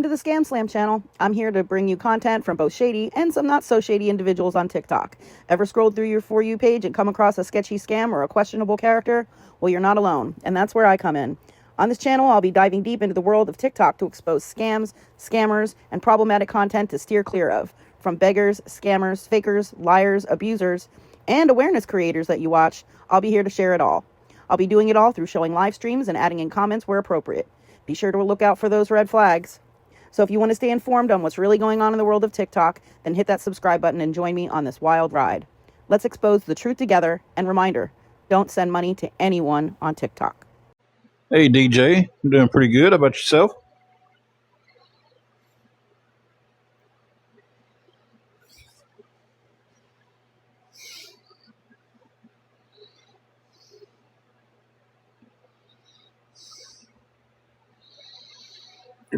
to the ScamSlam channel. I'm here to bring you content from both shady and some not so shady individuals on TikTok. Ever scrolled through your For You page and come across a sketchy scam or a questionable character? Well, you're not alone, and that's where I come in. On this channel, I'll be diving deep into the world of TikTok to expose scams, scammers, and problematic content to steer clear of. From beggars, scammers, fakers, liars, abusers, and awareness creators that you watch, I'll be here to share it all. I'll be doing it all through showing live streams and adding in comments where appropriate. Be sure to look out for those red flags. So if you want to stay informed on what's really going on in the world of TikTok, then hit that subscribe button and join me on this wild ride. Let's expose the truth together, and reminder, don't send money to anyone on TikTok. Hey DJ, I'm doing pretty good. How about yourself?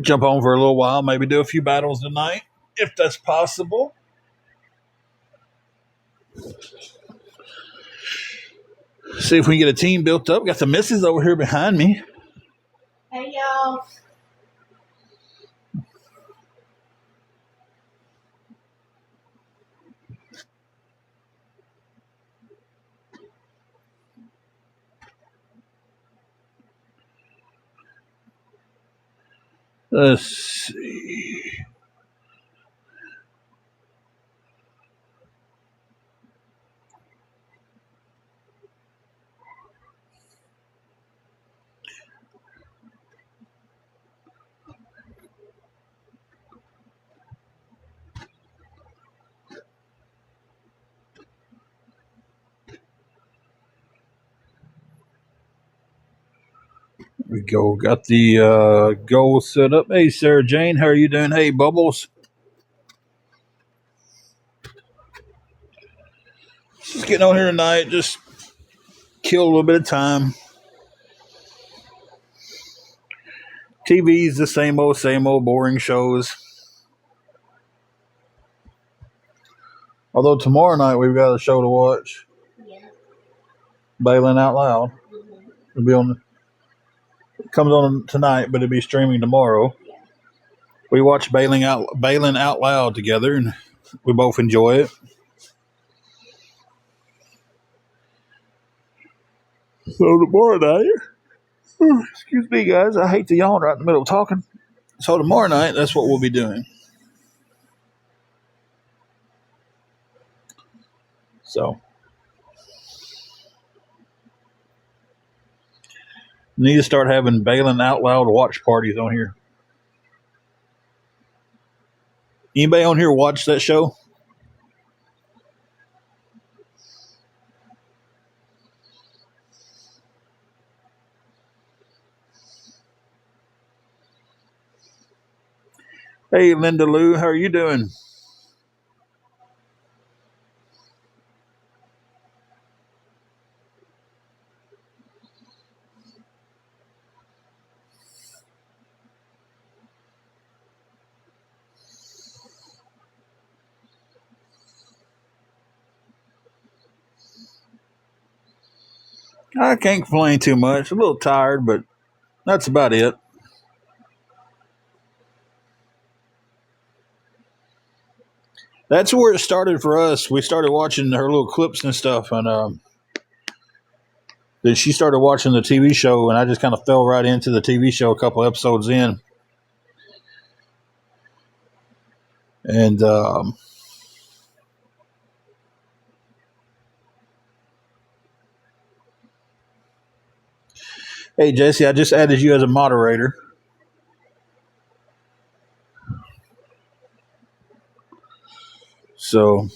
Jump on for a little while, maybe do a few battles tonight, if that's possible. See if we can get a team built up. Got the missus over here behind me. Hey, y'all. Let's see. We go. Got the goal set up. Hey, Sarah Jane, how are you doing? Hey, Bubbles. Just getting on here tonight. Just kill a little bit of time. TV's the same old boring shows. Although tomorrow night we've got a show to watch. Yeah. Bailing Out Loud. It'll be on. It comes on tonight, but it'll be streaming tomorrow. Yeah. We watch Bailing Out Loud together, and we both enjoy it. So tomorrow night, excuse me, guys, I hate to yawn right in the middle of talking. So tomorrow night, that's what we'll be doing. So need to start having Bailing Out Loud watch parties on here. Anybody on here watch that show? Hey, Linda Lou, how are you doing? I can't complain too much. A little tired, but that's about it. That's where it started for us. We started watching her little clips and stuff, and then she started watching the TV show, and I just kind of fell right into the TV show a couple episodes in. And hey, Jesse, I just added you as a moderator. So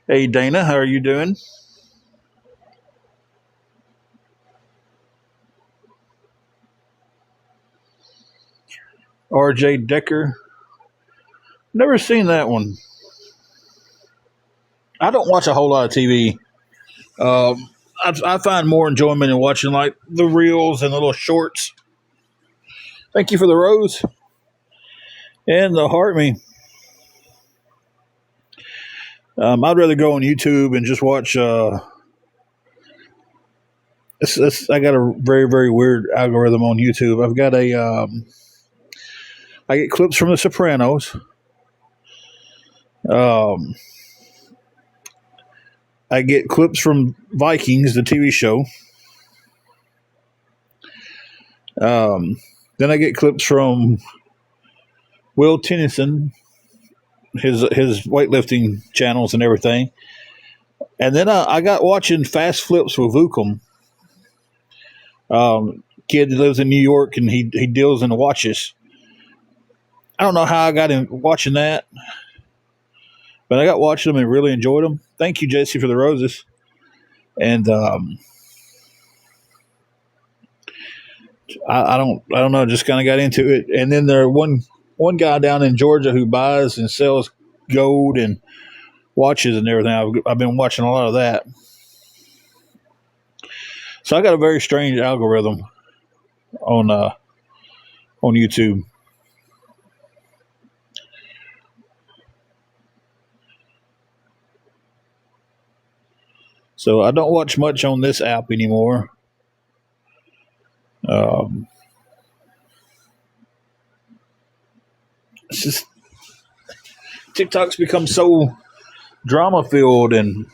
hey, Dana, how are you doing? RJ Decker. Never seen that one. I don't watch a whole lot of TV. I find more enjoyment in watching like the reels and the little shorts. Thank you for the rose and the heart me. I'd rather go on YouTube and just watch I got a very, very weird algorithm on YouTube. I've got I get clips from The Sopranos. Um, I get clips from Vikings, the TV show. Then I get clips from Will Tennyson, his weightlifting channels and everything. And then I got watching Fast Flips with Vukum. Kid that lives in New York and he deals in watches. I don't know how I got in watching that, but I got watching them and really enjoyed them. Thank you, Jesse, for the roses. And I don't know, just kind of got into it. And then there one guy down in Georgia who buys and sells gold and watches and everything. I've been watching a lot of that. So I got a very strange algorithm on YouTube. So I don't watch much on this app anymore. It's just TikTok's become so drama filled, and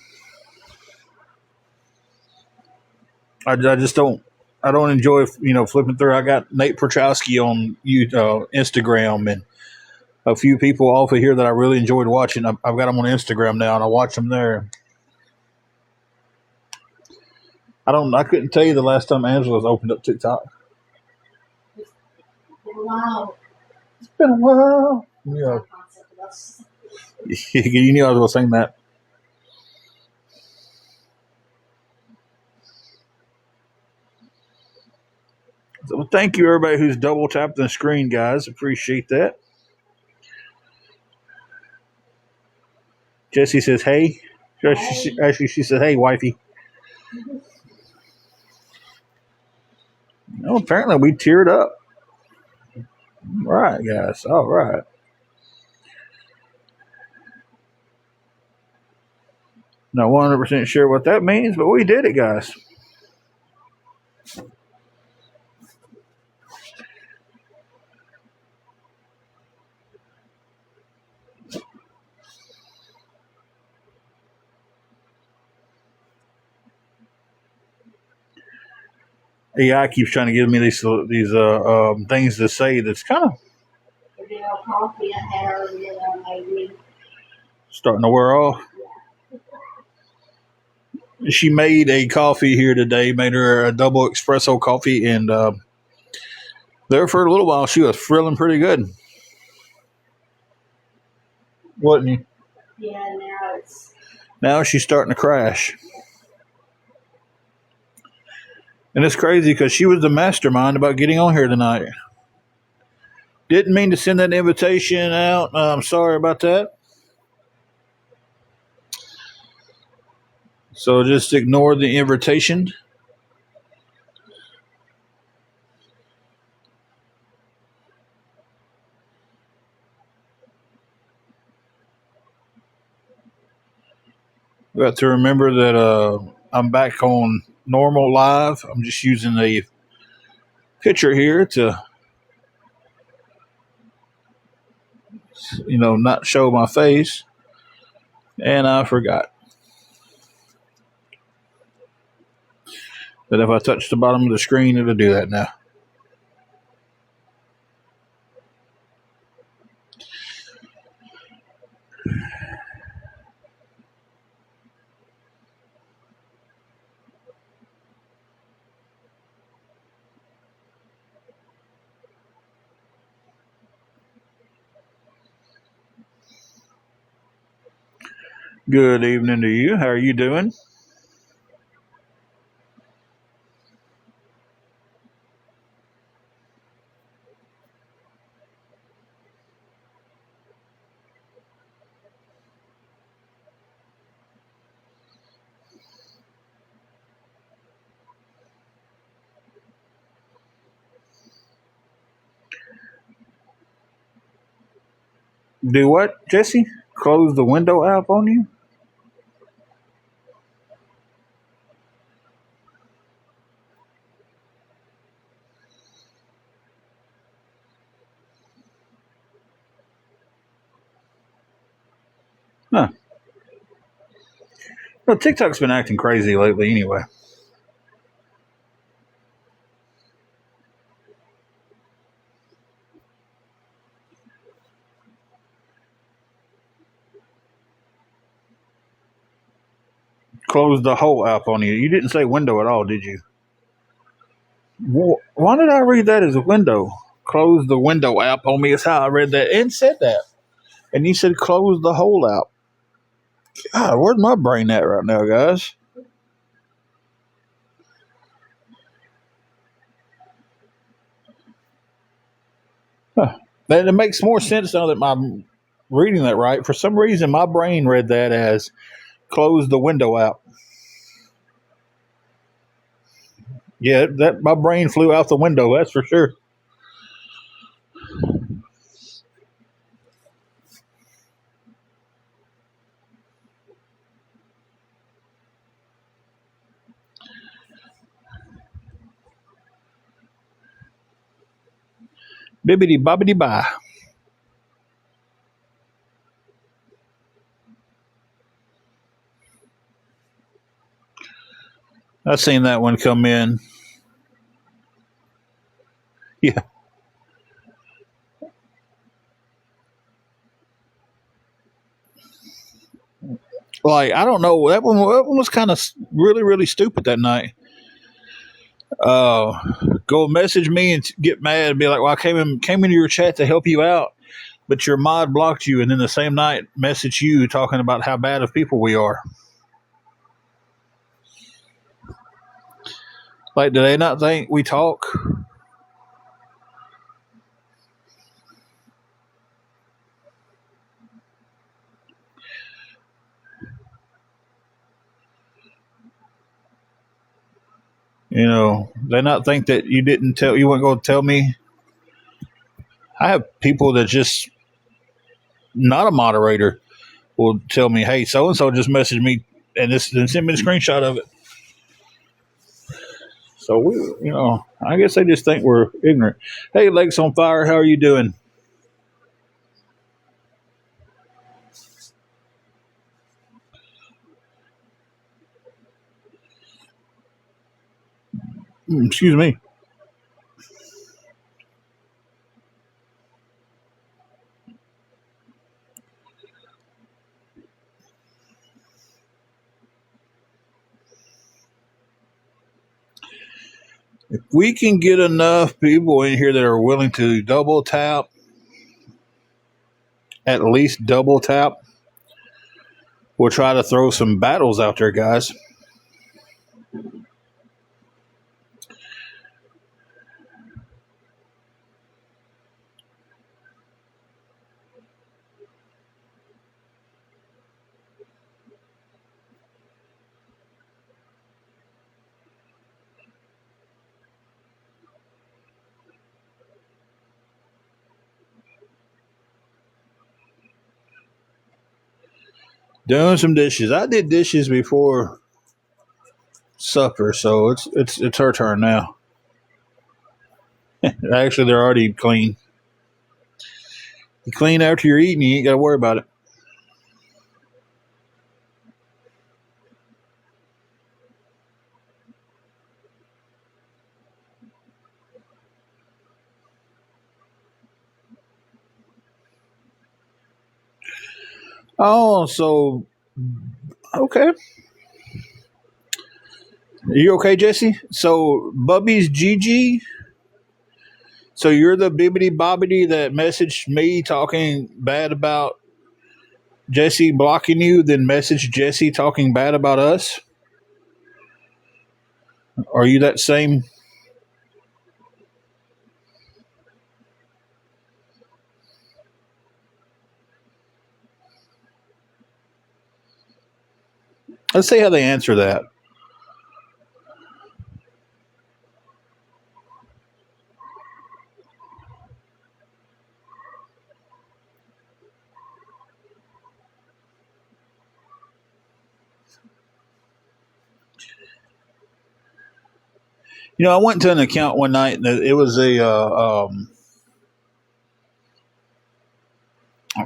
I just don't. I don't enjoy flipping through. I got Nate Prochowski on Instagram, and a few people off of here that I really enjoyed watching. I've got them on Instagram now, and I watch them there. I couldn't tell you the last time Angela's opened up TikTok. Wow. It's been a while. Yeah. You knew I was going to sing that. So thank you, everybody who's double tapped the screen, guys. Appreciate that. Jessie says, hey. Actually, she said, hey, wifey. No, apparently we teared up. All right, guys. All right. Not 100% sure what that means, but we did it, guys. AI keeps trying to give me these things to say that's kind of Coffee I had earlier that made me. starting to wear off. She made a coffee here today, made her a double espresso coffee, and there for a little while she was feeling pretty good. Wasn't you? Yeah, Now she's starting to crash. And it's crazy because she was the mastermind about getting on here tonight. Didn't mean to send that invitation out. I'm sorry about that. So just ignore the invitation. Got to remember that I'm back on normal live. I'm just using a picture here to, not show my face. And I forgot that if I touch the bottom of the screen, it'll do that now. Good evening to you. How are you doing? Do what, Jesse? Close the window app on you? Huh. Well, TikTok's been acting crazy lately anyway. Closed the whole app on you. You didn't say window at all, did you? Why did I read that as a window? Close the window app on me is how I read that and said that. And you said close the whole app. God, where's my brain at right now, guys? Huh. It makes more sense now that I'm reading that right. For some reason, my brain read that as close the window app. Yeah, that my brain flew out the window. That's for sure. Bibbity bobbity bye. I seen that one come in. Yeah, like I don't know. That one was kind of really stupid that night. Go message me and get mad and be like, "Well, I came into your chat to help you out, but your mod blocked you," and then the same night message you talking about how bad of people we are. Like, do they not think we talk? They not think that you weren't going to tell me. I have people that just not a moderator will tell me, "Hey, so and so just messaged me and sent me the screenshot of it." So I guess they just think we're ignorant. Hey, Legs on Fire, how are you doing? Excuse me. If we can get enough people in here that are willing to double tap, at least double tap, we'll try to throw some battles out there, guys. Doing some dishes. I did dishes before supper, so it's her turn now. Actually, they're already clean. You clean after you're eating, you ain't got to worry about it. Oh, so okay. Are you okay, Jesse? So Bubby's Gigi. So you're the bibbity bobbity that messaged me talking bad about Jesse blocking you, then messaged Jesse talking bad about us? Are you that same? Let's see how they answer that. I went to an account one night and it was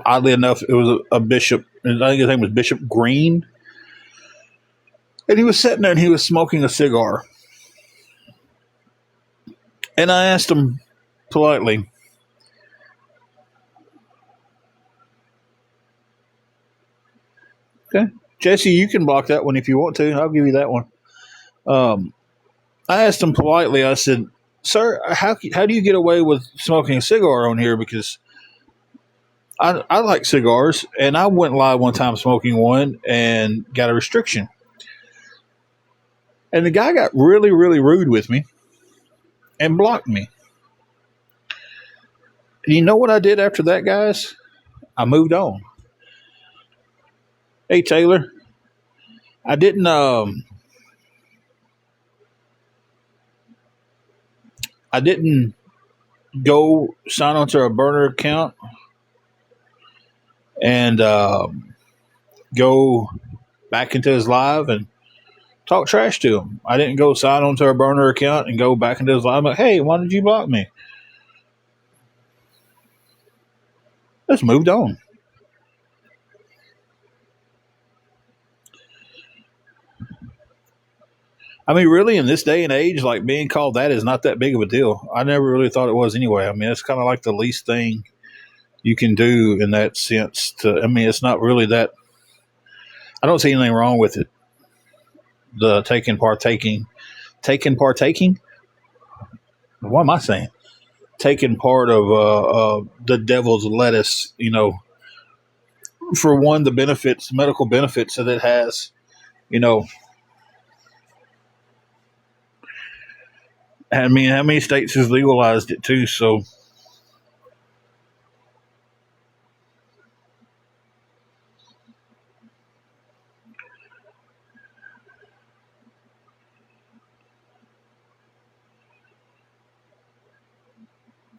oddly enough, it was a bishop and I think his name was Bishop Green. And he was sitting there and he was smoking a cigar. And I asked him politely, okay, Jesse, you can block that one if you want to. I'll give you that one. I asked him politely, I said, sir, how do you get away with smoking a cigar on here? Because I like cigars, and I went live one time smoking one and got a restriction. And the guy got really, really rude with me and blocked me. And you know what I did after that, guys? I moved on. Hey, Taylor, I didn't I didn't go sign onto a burner account and go back into his live and talk trash to him. I didn't go sign onto a burner account and go back into his live. I'm like, hey, why did you block me? Just moved on. I mean, really, in this day and age, like being called that is not that big of a deal. I never really thought it was anyway. I mean, it's kind of like the least thing you can do in that sense. I mean, it's not really that. I don't see anything wrong with it. The taking. What am I saying? Taking part of the devil's lettuce. For one, the benefits, medical benefits that it has. You know, I mean, how many states has legalized it too? So,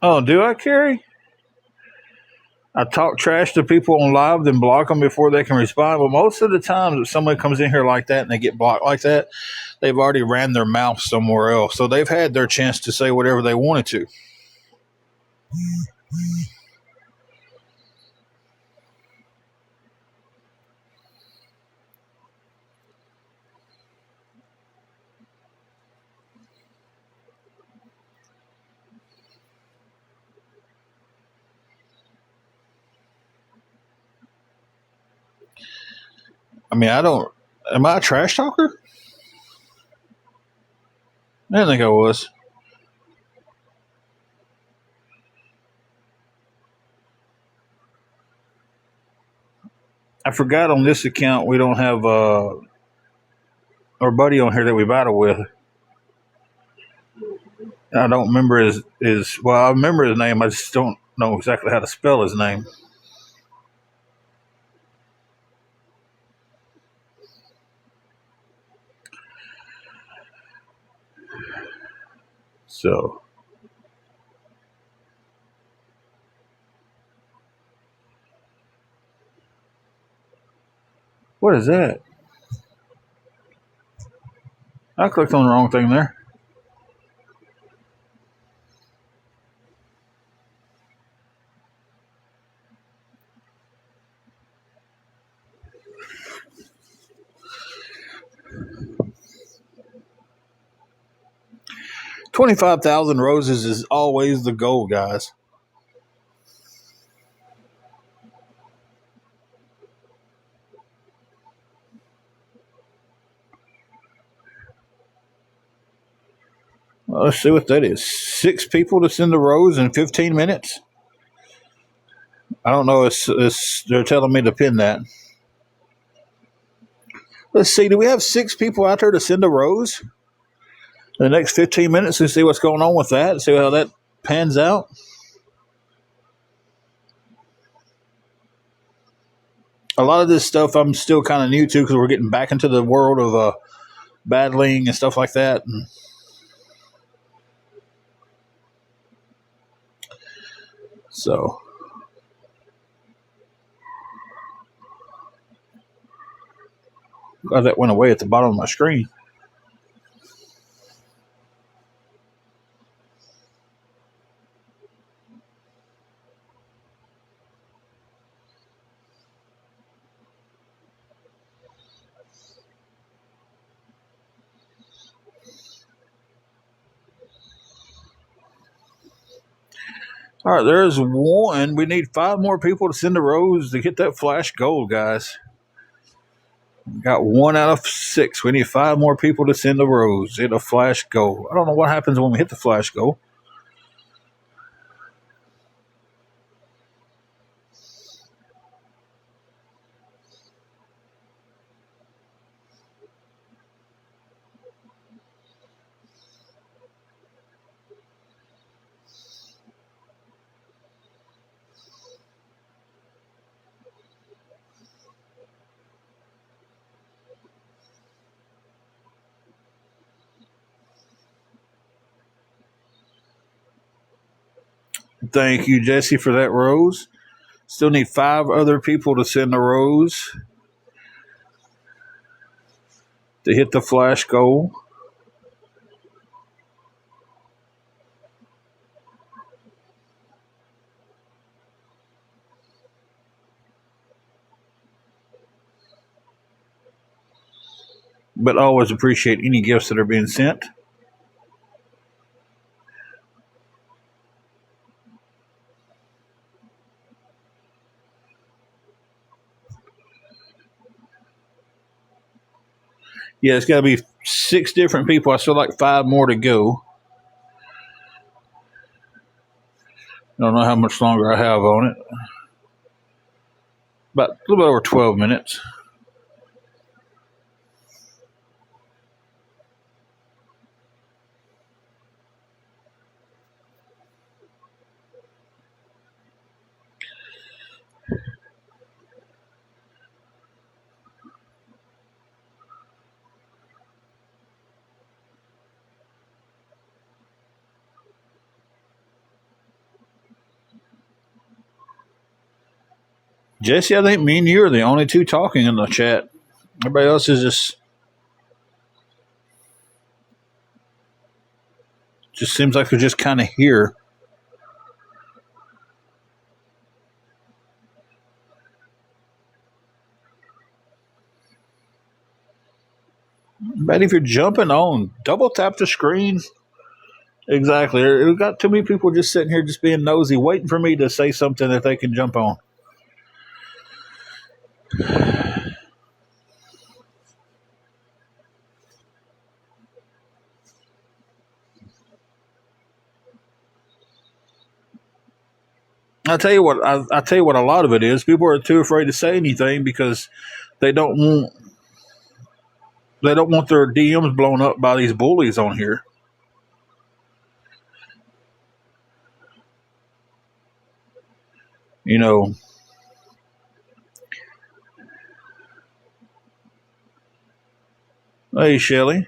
oh, do I, Carrie? I talk trash to people on live, then block them before they can respond. But most of the times, if somebody comes in here like that and they get blocked like that, they've already ran their mouth somewhere else. So they've had their chance to say whatever they wanted to. I mean, I don't. Am I a trash talker? I didn't think I was. I forgot on this account we don't have our buddy on here that we battle with. I don't remember his. Well, I remember his name. I just don't know exactly how to spell his name. So, what is that? I clicked on the wrong thing there. $25,000 roses is always the goal, guys. Well, let's see what that is. 6 people to send a rose in 15 minutes. I don't know. They're telling me to pin that. Let's see. Do we have 6 people out there to send a rose in the next 15 minutes and see what's going on with that? See how that pans out. A lot of this stuff I'm still kind of new to because we're getting back into the world of battling and stuff like that. And so, glad that went away at the bottom of my screen. All right, there's one. We need 5 more people to send a rose to get that flash gold, guys. Got 1 out of 6. We need 5 more people to send a rose. Hit a flash gold. I don't know what happens when we hit the flash gold. Thank you, Jesse, for that rose. Still need 5 other people to send a rose to hit the flash goal. But always appreciate any gifts that are being sent. Yeah, it's got to be 6 different people. I still like 5 more to go. I don't know how much longer I have on it. About a little bit over 12 minutes. Jesse, I think me and you are the only 2 talking in the chat. Everybody else is just seems like they're just kind of here. But if you're jumping on, double tap the screen. Exactly. We've got too many people just sitting here just being nosy, waiting for me to say something that they can jump on. I tell you what. I tell you what. A lot of it is people are too afraid to say anything because they don't want their DMs blown up by these bullies on here. You know. Hey, Shelly.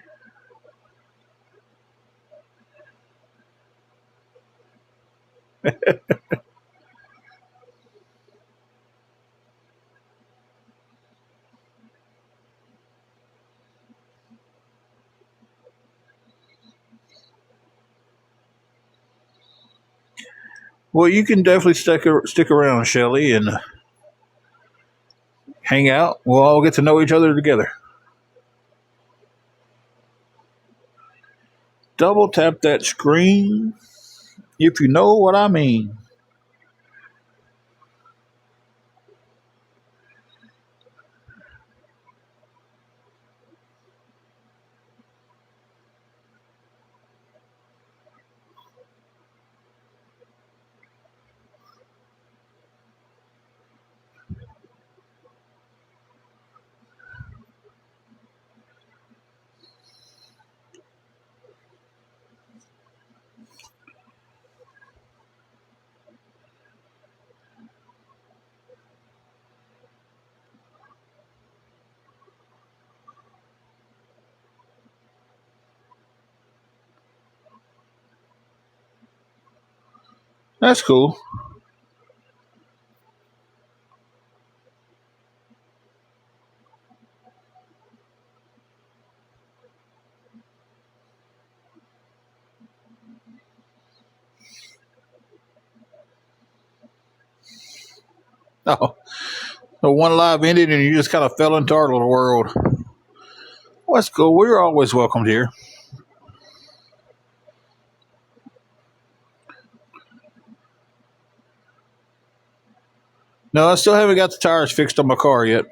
Well, you can definitely stick around, Shelly, and hang out. We'll all get to know each other together. Double tap that screen if you know what I mean. That's cool. Oh, the one live ended and you just kind of fell into our little world. Well, that's cool. We're always welcomed here. No, I still haven't got the tires fixed on my car yet.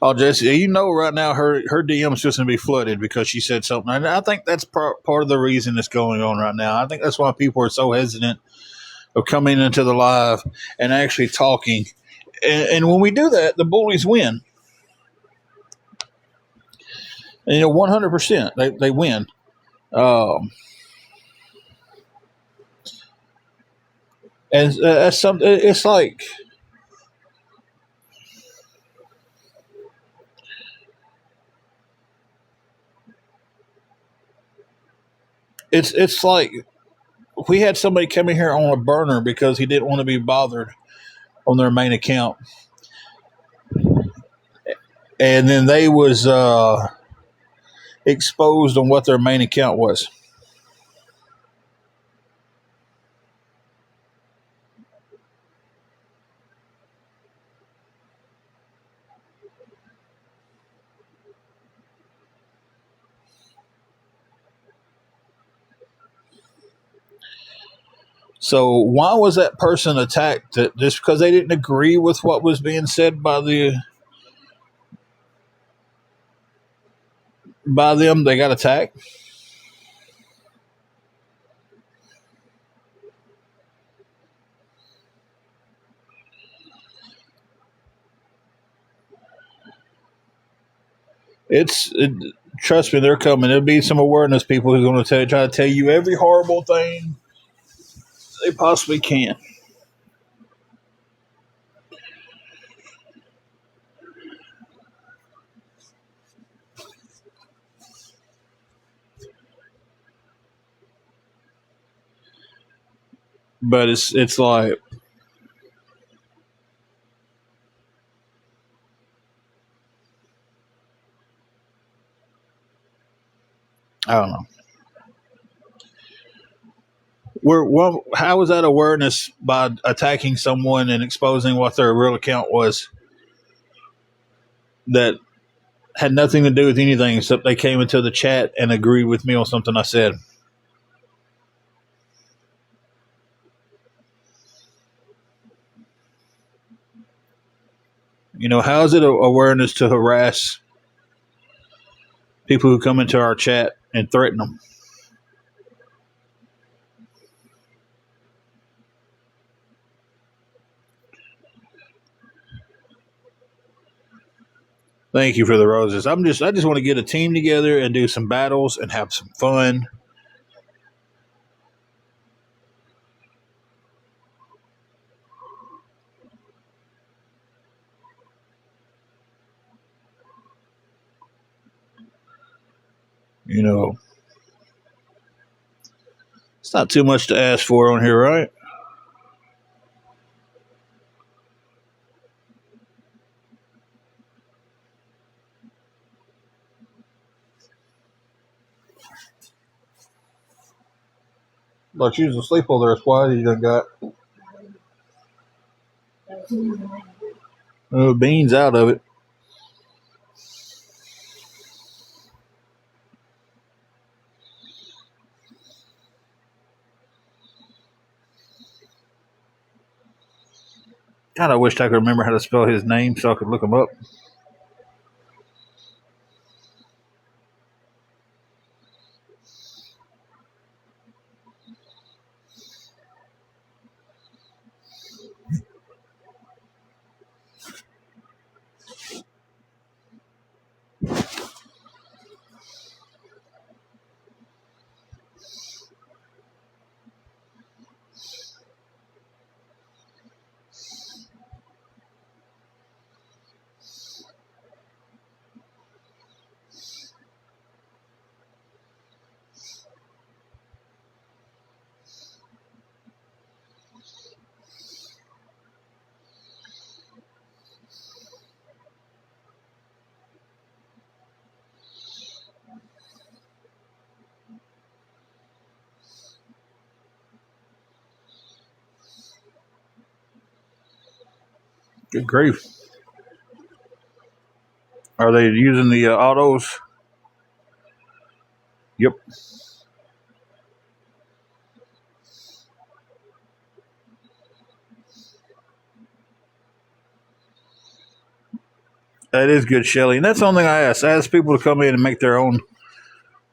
Oh, Jesse, you know, right now her DM's just gonna be flooded because she said something, and I think that's part of the reason that's going on right now. I think that's why people are so hesitant of coming into the live and actually talking. And when we do that, the bullies win. And, 100%, they win. Um, and that's something. It's like it's like we had somebody come in here on a burner because he didn't want to be bothered on their main account, and then they was exposed on what their main account was. So why was that person attacked? Just because they didn't agree with what was being said by them, they got attacked. Trust me, they're coming. There'll be some awareness people who's going to try to tell you every horrible thing they possibly can. But it's like I don't know. How was that awareness by attacking someone and exposing what their real account was that had nothing to do with anything except they came into the chat and agreed with me on something I said? How is it awareness to harass people who come into our chat and threaten them? Thank you for the roses. I just want to get a team together and do some battles and have some fun. You know, it's not too much to ask for on here, right? But you was asleep over there, Squad. You done got beans out of it. God, I wished I could remember how to spell his name so I could look him up. Good grief. Are they using the autos? Yep. That is good, Shelly. And that's the only thing I ask. I ask people to come in and make their own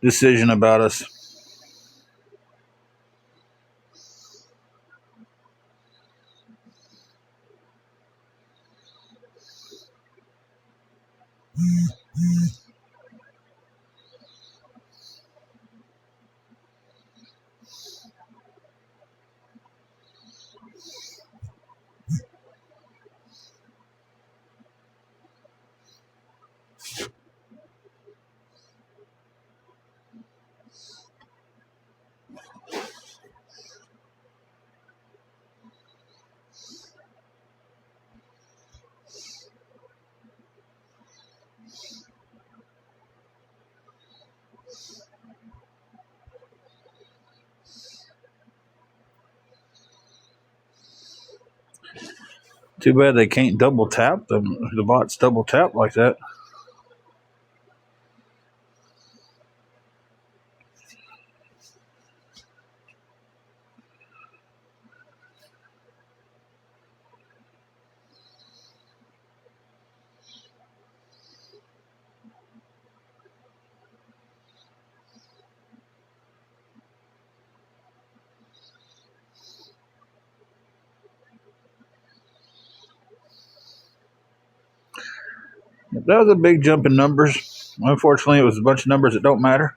decision about us. Too bad they can't double tap them. The bots double tap like that. That was a big jump in numbers. Unfortunately, it was a bunch of numbers that don't matter.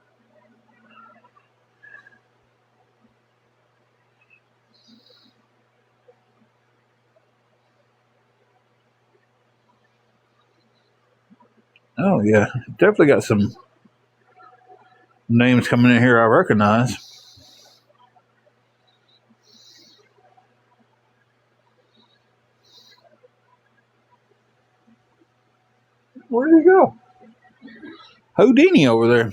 Oh yeah, definitely got some names coming in here I recognize. Where did he go? Houdini over there.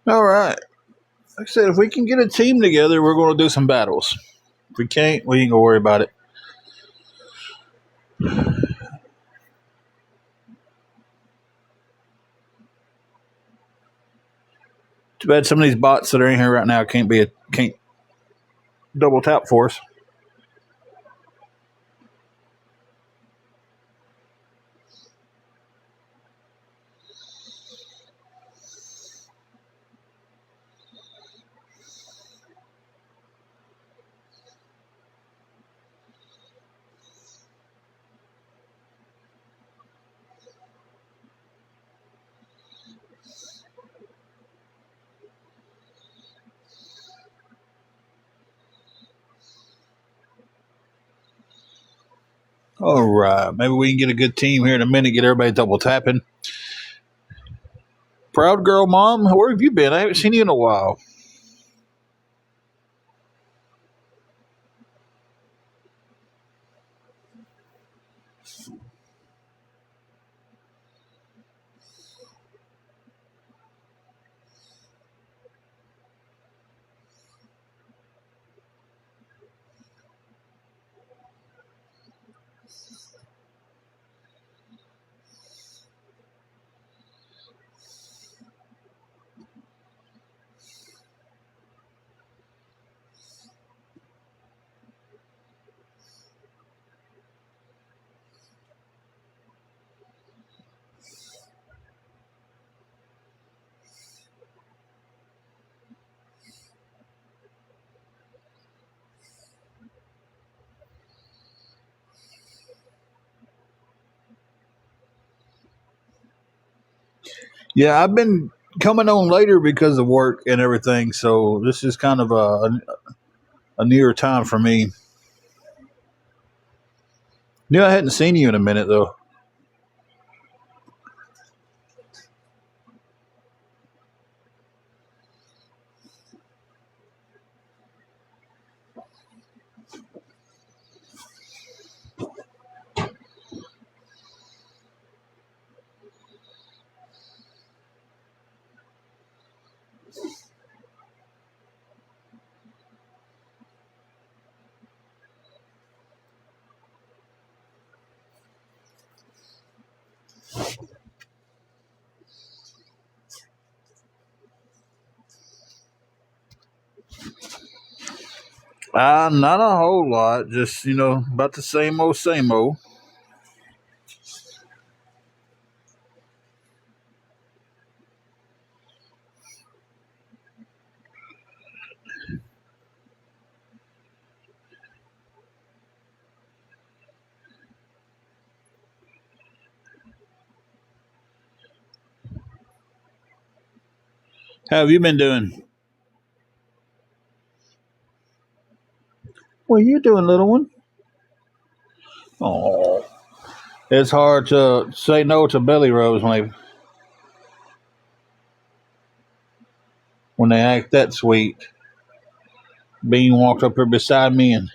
All right. Like I said, if we can get a team together, we're going to do some battles. If we can't, we ain't going to worry about it. Too bad some of these bots that are in here right now can't double tap for us. All right. Maybe we can get a good team here in a minute, get everybody double tapping. Proud girl mom, where have you been? I haven't seen you in a while. Yeah, I've been coming on later because of work and everything, so this is kind of a near time for me. Knew I hadn't seen you in a minute though. Not a whole lot. Just, about the same old, same old. How have you been doing? What are you doing, little one? Oh, it's hard to say no to belly rubs when they act that sweet. Bean walked up here beside me and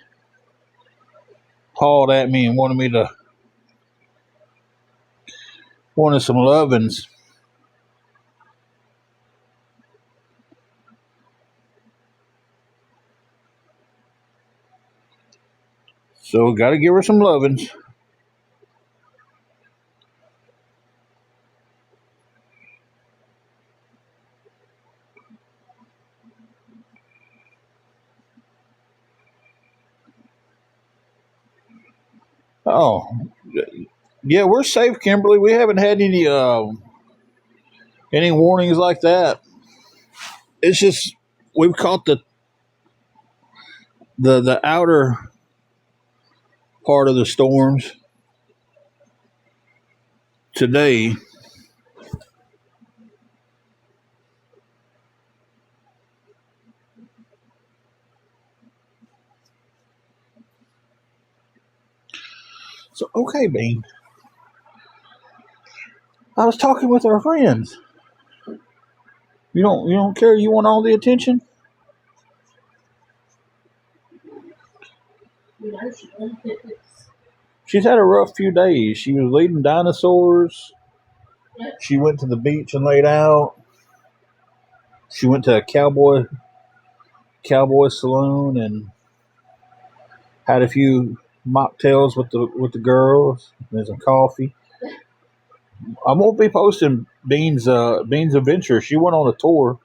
pawed at me and wanted some lovins. So got to give her some lovins. Oh, yeah, we're safe, Kimberly. We haven't had any warnings like that. It's just we've caught the outer part of the storms today. So okay, Bean. I was talking with our friends. You don't care. You want all the attention. You know, she went. She's had a rough few days. She was leading dinosaurs. Yep. She went to the beach and laid out. She went to a cowboy saloon and had a few mocktails with the girls and some coffee. I won't be posting Bean's adventure. She went on a tour.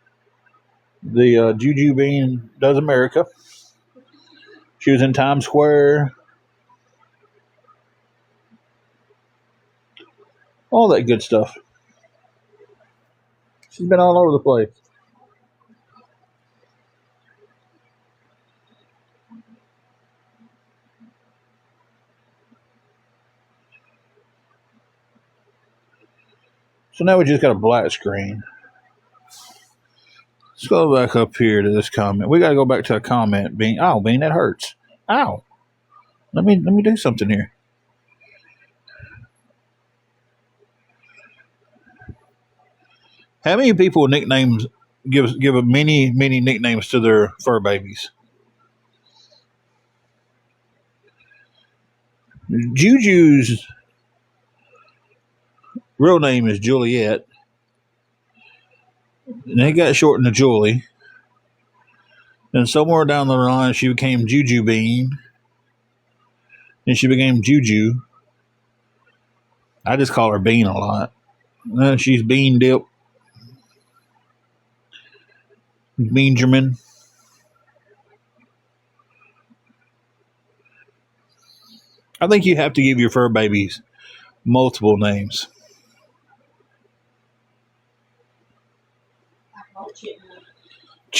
The Juju Bean Does America. She was in Times Square. All that good stuff. She's been all over the place. So now we just got a black screen. Let's go back up here to this comment. We got to go back to a comment. Bean, that hurts. Ow. Let me do something here. How many people nicknames give a many nicknames to their fur babies? Juju's real name is Juliet, and they got shortened to Julie. And somewhere down the line, she became Juju Bean, and she became Juju. I just call her Bean a lot. She's Bean Dip, Benjamin. I think you have to give your fur babies multiple names.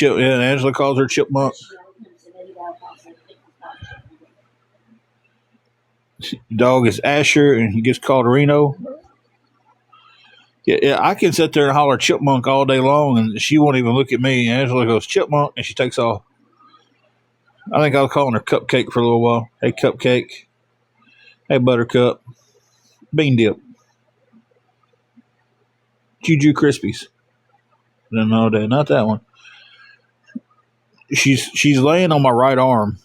Yeah, Angela calls her Chipmunk. Dog is Asher, and he gets called Reno. Yeah, I can sit there and holler Chipmunk all day long, and she won't even look at me. Angela goes Chipmunk, and she takes off. I think I was calling her Cupcake for a little while. Hey, Cupcake. Hey, Buttercup. Bean Dip. Juju Crispies. No, not that one. She's laying on my right arm,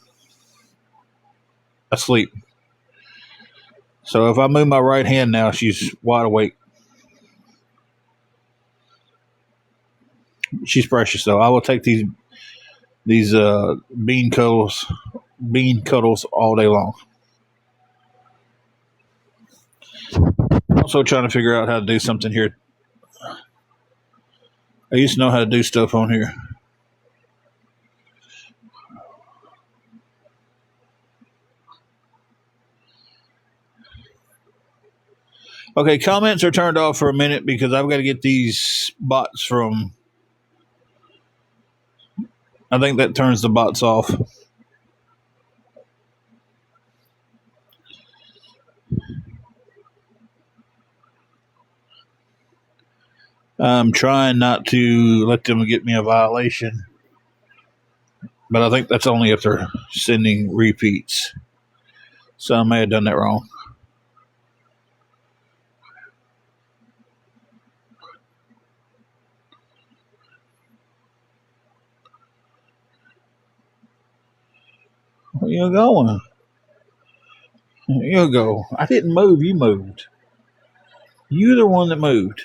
asleep. So if I move my right hand now, she's wide awake. She's precious though. I will take these bean cuddles all day long. I'm also trying to figure out how to do something here. I used to know how to do stuff on here. Okay, comments are turned off for a minute because I've got to get these bots from. I think that turns the bots off. I'm trying not to let them get me a violation, but I think that's only if they're sending repeats. So I may have done that wrong. Where you going? There you go. I didn't move. You moved. You're the one that moved.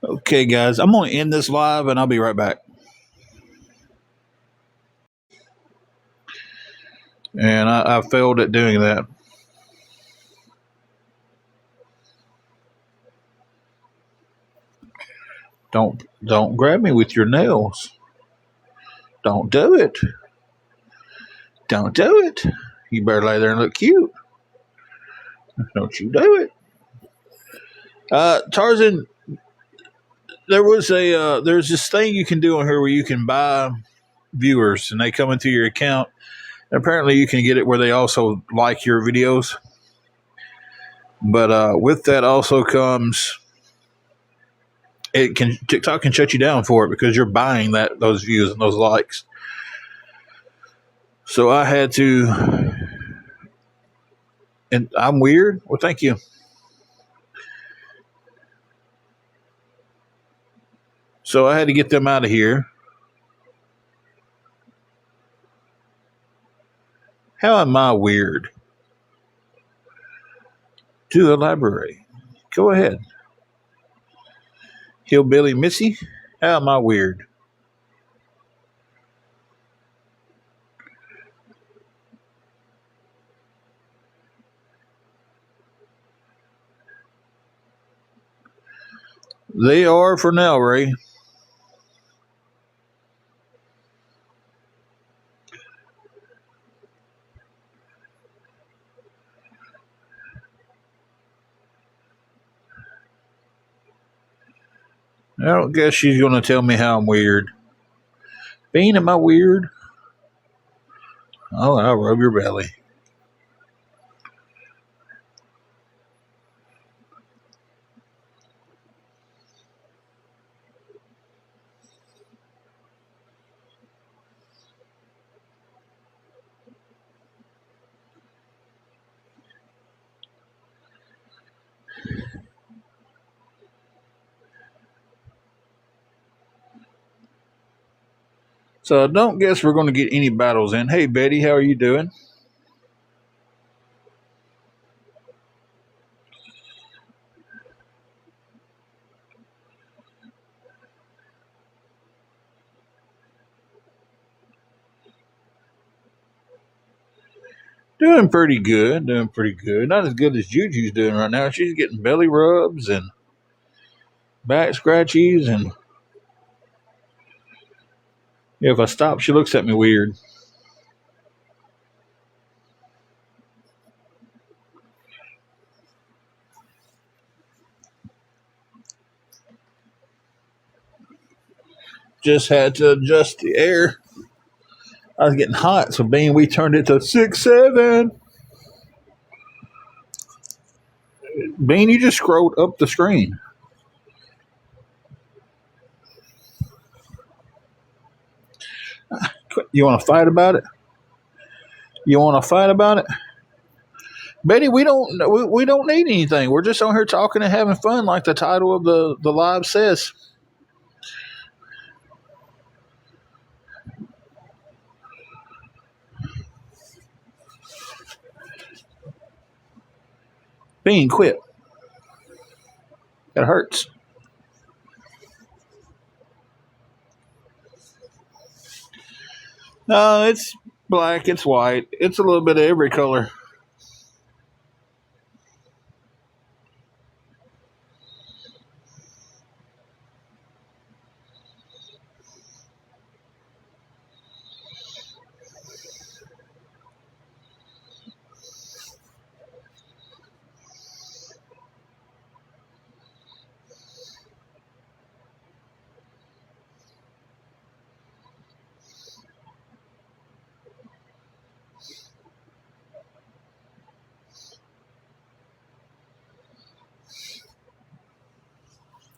Okay, guys, I'm going to end this live and I'll be right back. And I failed at doing that. Don't grab me with your nails. Don't do it. Don't do it. You better lay there and look cute. Don't you do it. Tarzan, there's this thing you can do on here where you can buy viewers and they come into your account. And apparently you can get it where they also like your videos. But with that also comes TikTok can shut you down for it because you're buying those views and those likes. So I had to, and I'm weird. Well, thank you. So I had to get them out of here. How am I weird? To elaborate. Go ahead. Hillbilly Missy, how am I weird? They are for now, Ray. I don't guess she's going to tell me how I'm weird. Bean, am I weird? Oh, I'll rub your belly. So I don't guess we're going to get any battles in. Hey, Betty, how are you doing? Doing pretty good. Doing pretty good. Not as good as Juju's doing right now. She's getting belly rubs and back scratchies. And if I stop, she looks at me weird. Just had to adjust the air. I was getting hot, so Bean, we turned it to 6-7. Bean, you just scrolled up the screen. You want to fight about it? You want to fight about it? Betty, we don't need anything. We're just on here talking and having fun, like the title of the live says. Bean, quit. That hurts. No, it's black. It's white. It's a little bit of every color.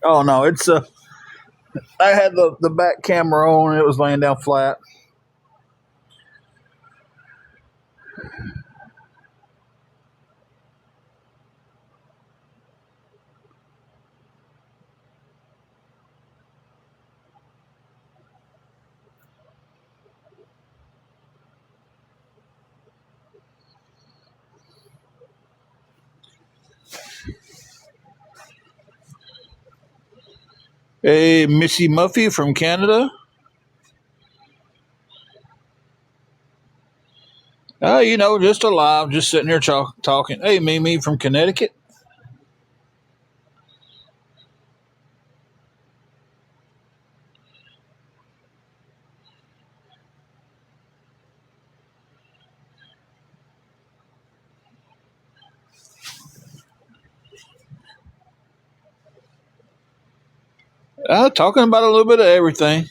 Oh no, it's I had the back camera on. And it was laying down flat. Hey, Missy Muffy from Canada. Just alive, just sitting here talking. Hey, Mimi from Connecticut. Talking about a little bit of everything.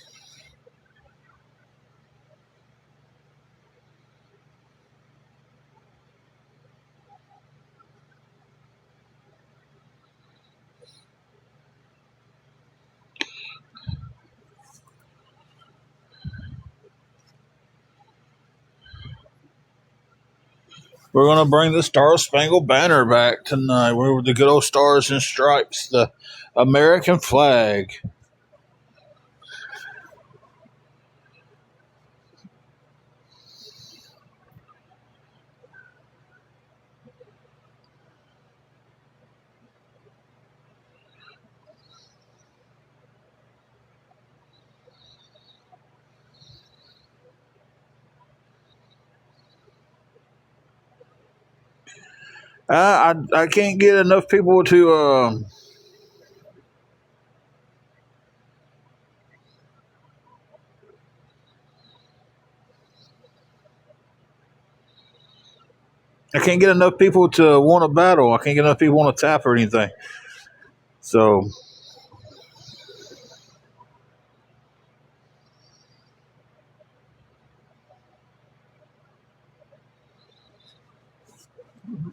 We're gonna bring the Star Spangled Banner back tonight. We're the good old stars and stripes, the American flag. I can't get enough people to. I can't get enough people to want to battle. I can't get enough people want to tap or anything. So,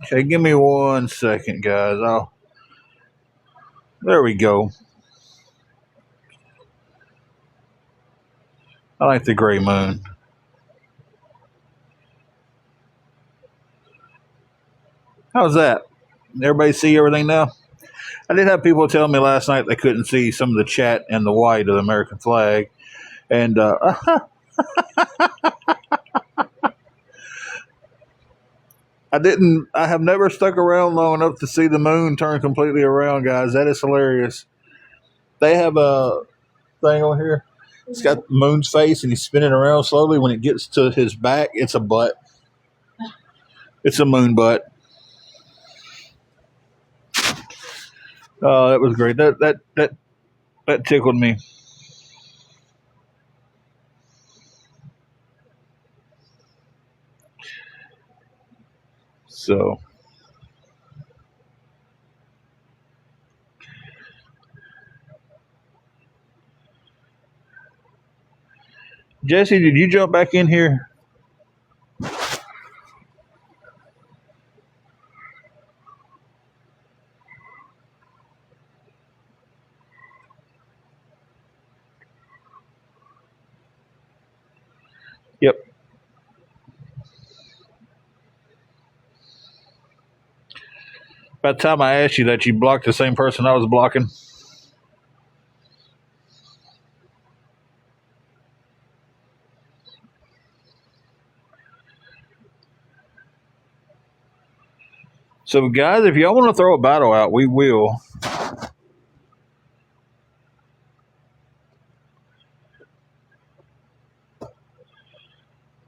okay, give me 1 second, guys. There we go. I like the gray moon. How's that? Everybody see everything now? I did have people tell me last night they couldn't see some of the chat and the white of the American flag. And I didn't. I have never stuck around long enough to see the moon turn completely around, guys. That is hilarious. They have a thing on here. It's got the moon's face, and he's spinning around slowly. When it gets to his back, it's a butt. It's a moon butt. Oh, that was great. That tickled me. So, Jesse, did you jump back in here? Yep. By the time I asked you that, you blocked the same person I was blocking. So, guys, if y'all want to throw a battle out, we will.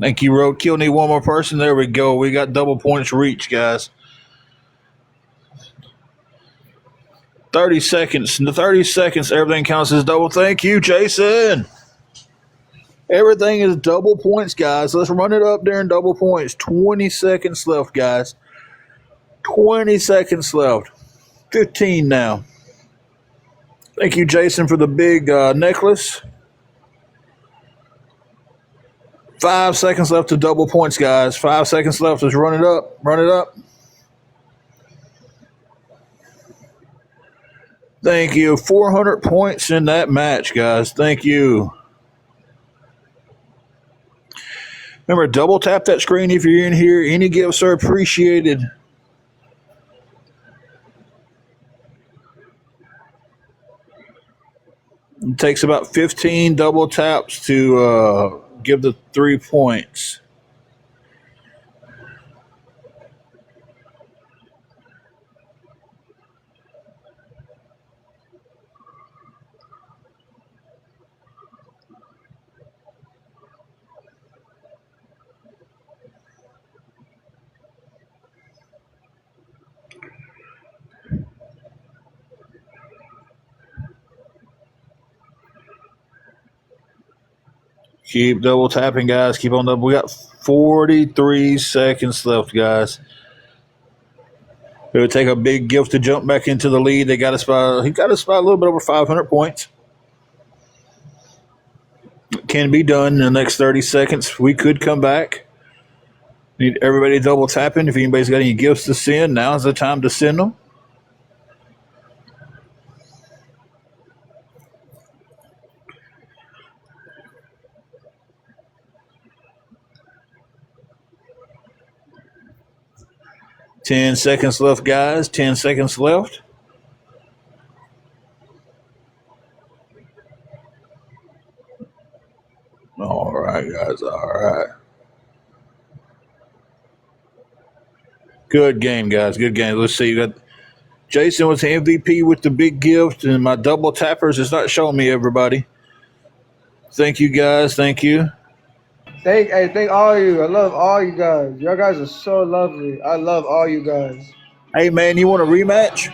Thank you, Roadkill. Need one more person. There we go. We got double points reach, guys. 30 seconds. In the 30 seconds, everything counts as double. Thank you, Jason. Everything is double points, guys. Let's run it up there in double points. 20 seconds left, guys. 20 seconds left. 15 now. Thank you, Jason, for the big necklace. 5 seconds left to double points, guys. 5 seconds left. Let's run it up. Run it up. Thank you. 400 points in that match, guys. Thank you. Remember, double tap that screen if you're in here. Any gifts are appreciated. It takes about 15 double taps to give the 3 points. Keep double tapping, guys. Keep on double. We got 43 seconds left, guys. It would take a big gift to jump back into the lead. He got us by a little bit over 500 points. It can be done in the next 30 seconds. We could come back. Need everybody double tapping. If anybody's got any gifts to send, now's the time to send them. Ten seconds left, guys. 10 seconds left. All right, guys. All right. Good game, guys. Good game. Let's see. You got Jason was the MVP with the big gift, and my double tappers is not showing me everybody. Thank you, guys. Thank you. Thank all of you. I love all you guys. Y'all guys are so lovely. I love all you guys. Hey, man, you want a rematch?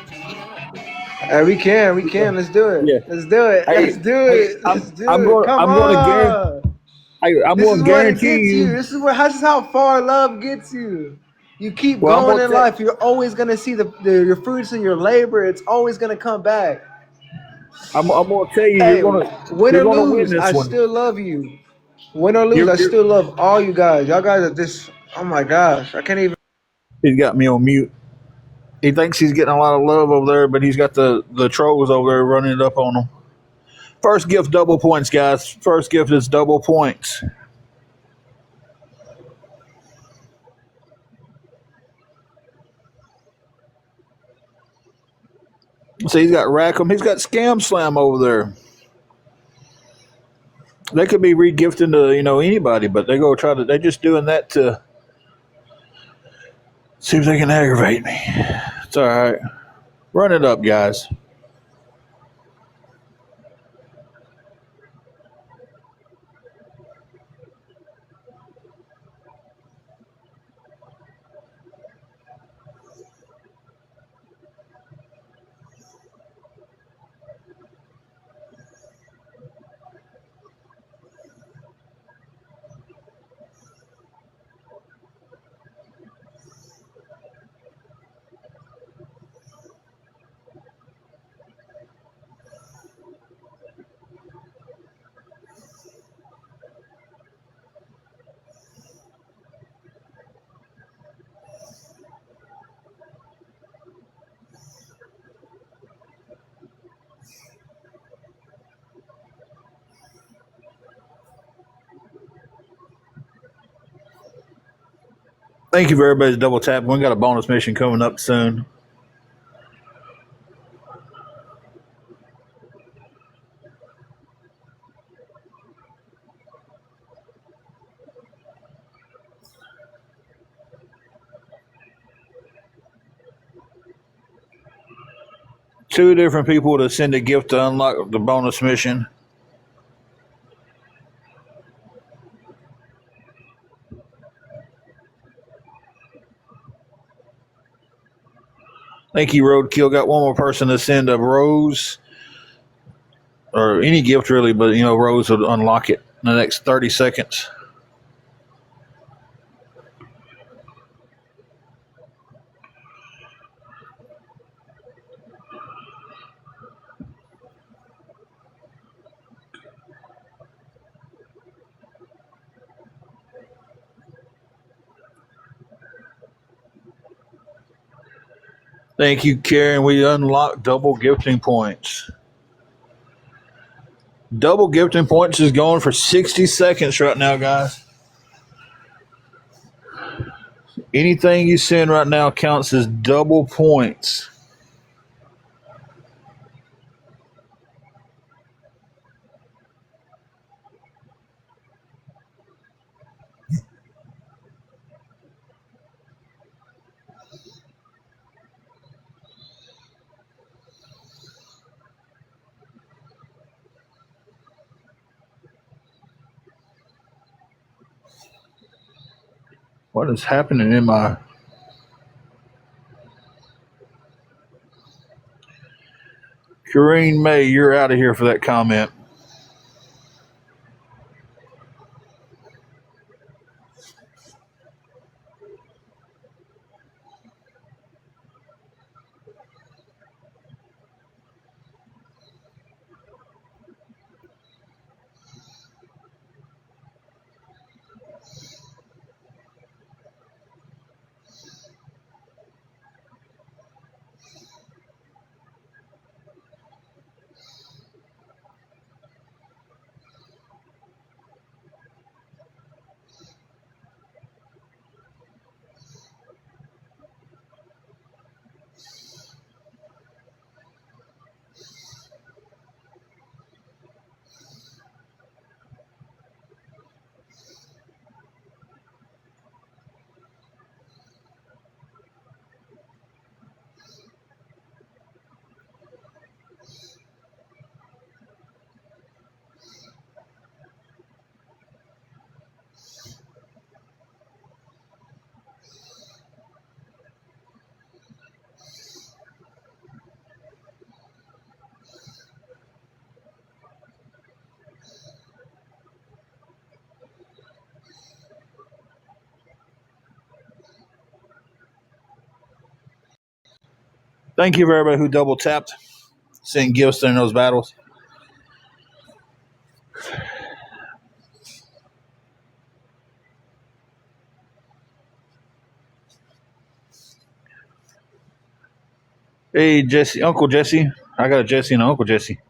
Hey, we can. Let's do it. Yeah. Let's do it. Hey, Let's do hey, it. Let's do I'm it. going. Come I'm on. going to guarantee. I'm This going is to what it guarantee gets you. you. This is how far love gets you. You keep Well, I'm going gonna in tell. life. You're always gonna see your fruits of your labor. It's always gonna come back. I'm going to tell you. Hey, win You're or going to win lose, this I one. still love you. Win or lose, You're, I you're, still love all you guys. Y'all guys are just, oh my gosh, I can't even. he's got me on mute. He thinks he's getting a lot of love over there, but he's got the trolls over there running it up on him. First gift, double points, guys. First gift is double points. See, he's got Rackham. He's got ScamSlam over there. They could be re-gifting to anybody, but they go try to. They're just doing that to see if they can aggravate me. It's all right. Run it up, guys. Thank you for everybody's double tap. We got a bonus mission coming up soon. Two different people to send a gift to unlock the bonus mission. Thank you, Roadkill. Got one more person to send a rose or any gift really, but Rose would unlock it in the next 30 seconds. Thank you, Karen. We unlocked double gifting points. Double gifting points is going for 60 seconds right now, guys. Anything you send right now counts as double points. What is happening in my... Corrine May, you're out of here for that comment. Thank you for everybody who double tapped, sent gifts in those battles. Hey, Jesse, Uncle Jesse. I got a Jesse and an Uncle Jesse.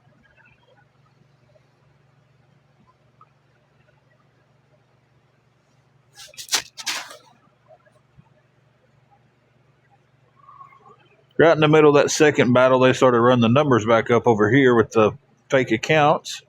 Right in the middle of that second battle, they started running the numbers back up over here with the fake accounts.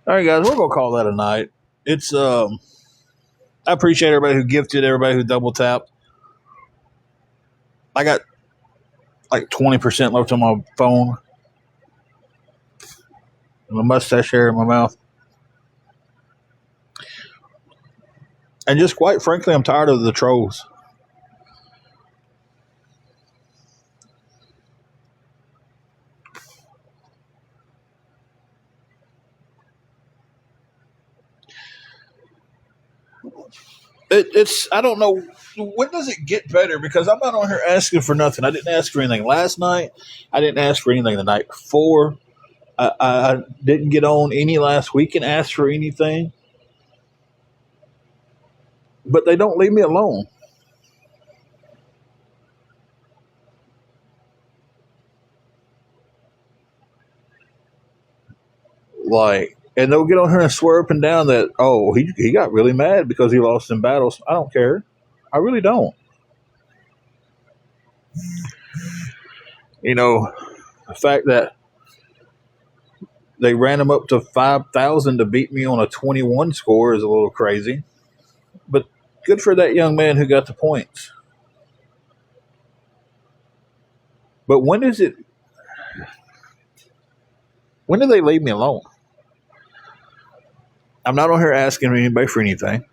All right, guys, we're gonna call that a night. It's I appreciate everybody who gifted, everybody who double tapped. I got like 20% left on my phone, and a mustache hair in my mouth, and just quite frankly, I'm tired of the trolls. It's I don't know when does it get better, because I'm not on here asking for nothing. I didn't ask for anything last night. I didn't ask for anything the night before. I didn't get on any last week and ask for anything, but they don't leave me alone. Like And they'll get on here and swear up and down that, oh, he got really mad because he lost in battles. I don't care. I really don't. You know, the fact that they ran him up to 5,000 to beat me on a 21 score is a little crazy. But good for that young man who got the points. But when do they leave me alone? I'm not on here asking anybody for anything.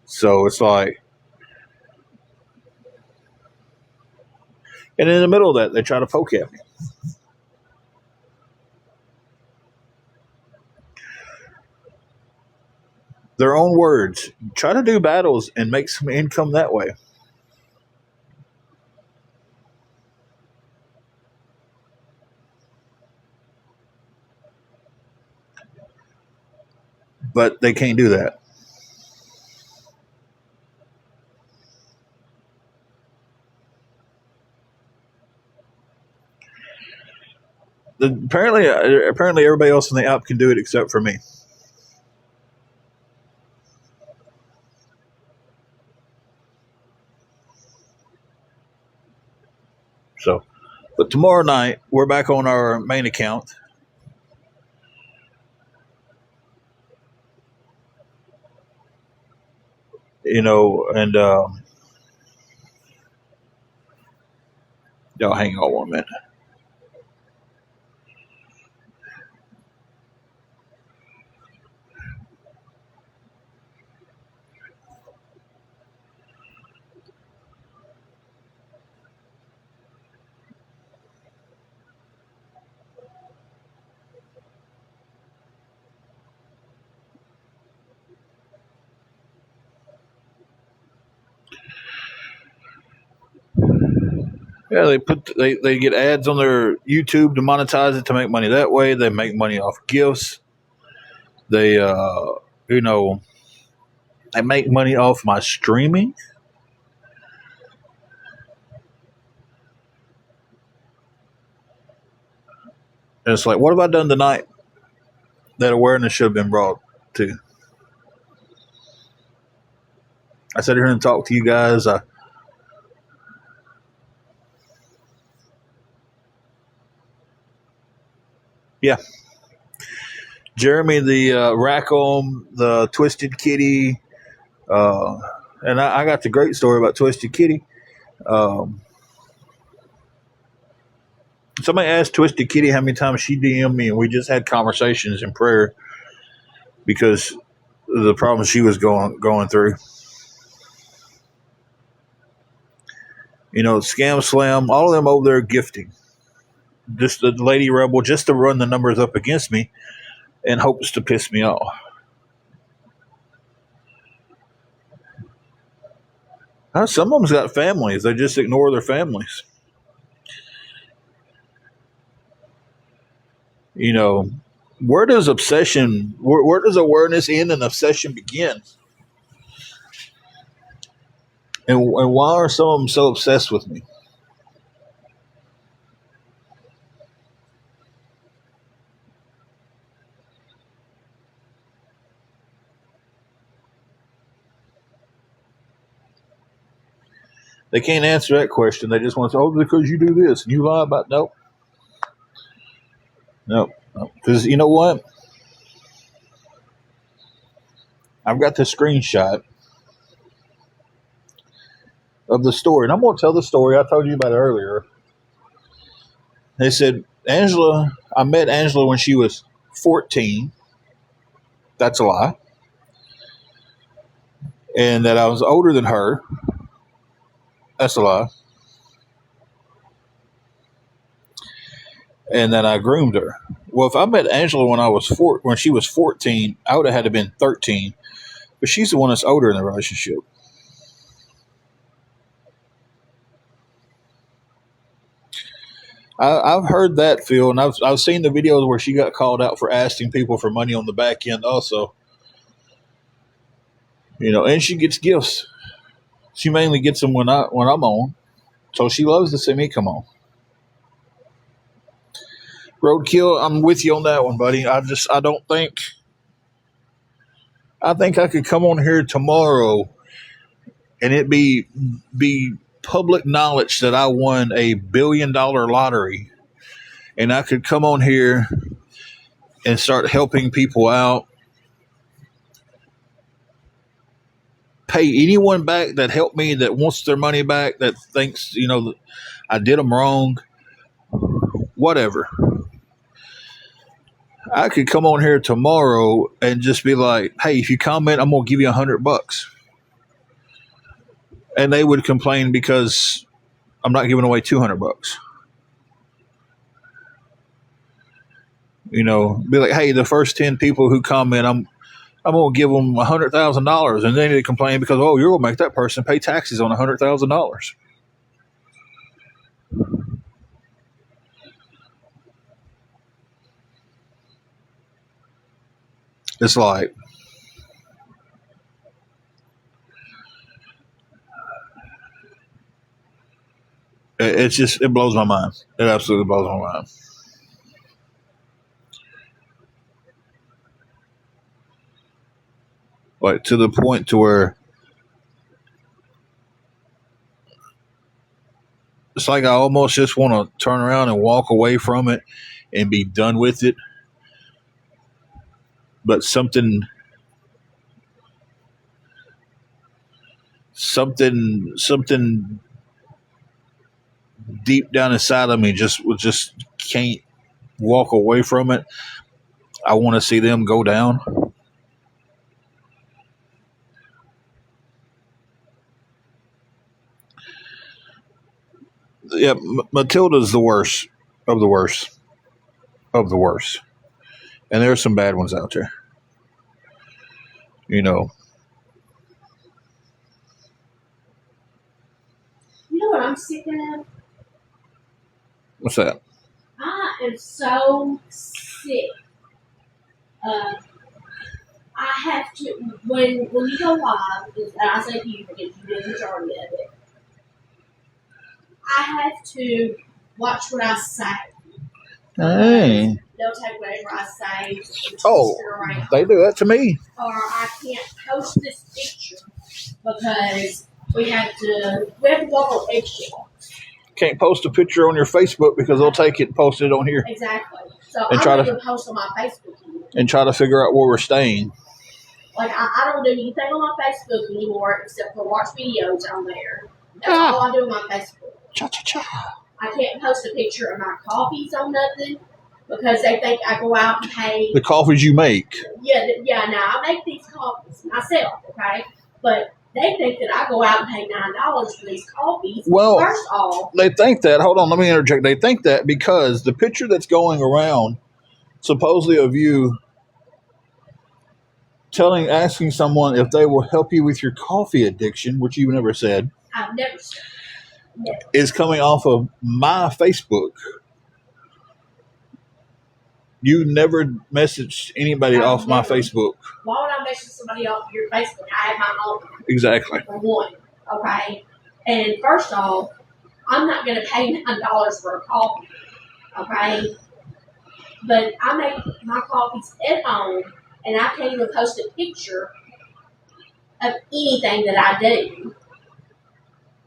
So it's like, and in the middle of that, they try to poke at me. Their own words. Try to do battles and make some income that way. But they can't do that. Apparently everybody else in the app can do it except for me. So, but tomorrow night we're back on our main account. And y'all hang on 1 minute. Yeah, they get ads on their YouTube to monetize it to make money that way. They make money off gifts. They they make money off my streaming. And it's like, what have I done tonight that awareness should have been brought to? I sat here and talked to you guys. Yeah. Jeremy, the Rackham, the Twisted Kitty, and I got the great story about Twisted Kitty. Somebody asked Twisted Kitty how many times she DM'd me, and we just had conversations in prayer because of the problems she was going through. ScamSlam, all of them over there gifting. Just the Lady Rebel, just to run the numbers up against me in hopes to piss me off. Some of them's got families. They just ignore their families. Where does obsession, where does awareness end and obsession begin? And why are some of them so obsessed with me? They can't answer that question. They just want to say, oh, because you do this and you lie about. Nope. Because you know what? I've got the screenshot of the story. And I'm going to tell the story. I told you about it earlier. They said, I met Angela when she was 14. That's a lie. And that I was older than her. That's a lie. And that I groomed her. Well, if I met Angela when she was 14, I would have had to have been 13. But she's the one that's older in the relationship. I've heard that, Phil, and I've seen the videos where she got called out for asking people for money on the back end also. And she gets gifts. She mainly gets them when I'm on. So she loves to see me come on. Roadkill, I'm with you on that one, buddy. I don't think. I think I could come on here tomorrow, and it be public knowledge that I won a $1 billion lottery, and I could come on here and start helping people out. Pay anyone back that helped me, that wants their money back, that thinks I did them wrong. Whatever. I could come on here tomorrow and just be like, "Hey, if you comment, I'm gonna give you $100." And they would complain because I'm not giving away $200. Be like, "Hey, the first 10 people who comment, I'm gonna give them $100,000," and then they complain because, "Oh, you're gonna make that person pay taxes on $100,000." It's like, it blows my mind. It absolutely blows my mind. Like, to the point to where it's like I almost just want to turn around and walk away from it and be done with it. But something deep down inside of me just can't walk away from it. I want to see them go down. Yeah, Matilda's the worst of the worst of the worst, and there's some bad ones out there. You know You know what I'm sick of? what's that? I am so sick of. I have to when you go live, and I say you because you do the majority of it. I have to watch what I say. Hey. They'll take whatever I say and twist Oh, it around. they do that to me. Or I can't post this picture because we have to walk on eggshells. Can't post a picture on your Facebook because they'll take it and post it on here Exactly. So And I try don't to- even post on my Facebook anymore. and try to figure out where we're staying. Like I don't do anything on my Facebook anymore except for watch videos on there. That's all I do on my Facebook. Cha-cha-cha. I can't post a picture of my coffees on nothing because they think I go out and pay. The coffees you make. Yeah. Now I make these coffees myself, okay? But they think that I go out and pay $9 for these coffees. Well, First off, they think that. Hold on, let me interject. They think that because the picture that's going around, supposedly of you asking someone if they will help you with your coffee addiction, which you never said, I've never said. Never. is coming off of my Facebook. You never messaged anybody I've off my never. Facebook. Why would I message somebody off your Facebook? I have my own. Exactly. For one, okay? And first off, I'm not going to pay $9 for a coffee, okay? But I make my coffees at home, and I can't even post a picture of anything that I do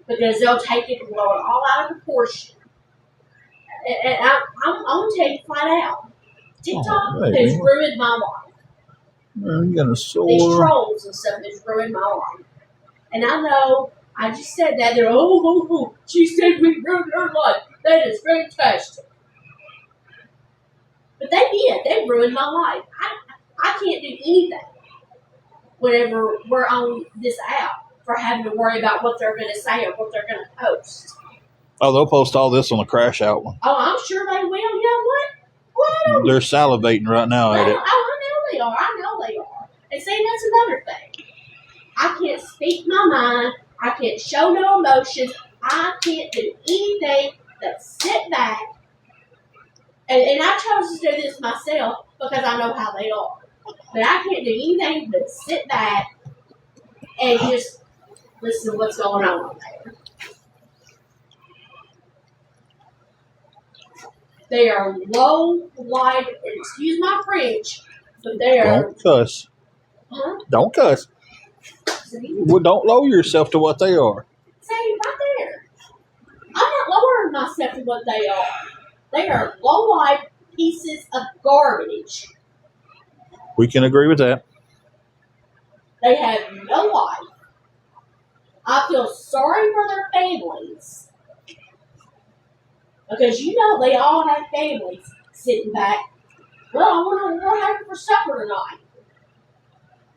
because they'll take it and blow it all out of proportion. And I'm going to tell you flat out, TikTok has ruined my life. You got a These sore. trolls and stuff has ruined my life. And I know I just said that. They're, oh, she said we ruined her life. That is fantastic. But they did. They ruined my life. I can't do anything whenever we're on this app for having to worry about what they're going to say or what they're going to post. Oh, they'll post all this on the Crash Out one. Oh, I'm sure they will. You know what? Well, They're salivating right now at it. I know they are. I know they are. And see, that's another thing. I can't speak my mind. I can't show no emotions. I can't do anything but sit back. And I chose to do this myself because I know how they are. But I can't do anything but sit back and just listen to what's going on there. They are low life, excuse my French, but they are. Don't cuss. Huh? Don't cuss. See? Well, don't lower yourself to what they are. See, right there. I'm not lowering myself to what they are. They are low life pieces of garbage. We can agree with that. They have no life. I feel sorry for their families. Because you know they all have families sitting back. Well, I wonder what we're having for supper tonight.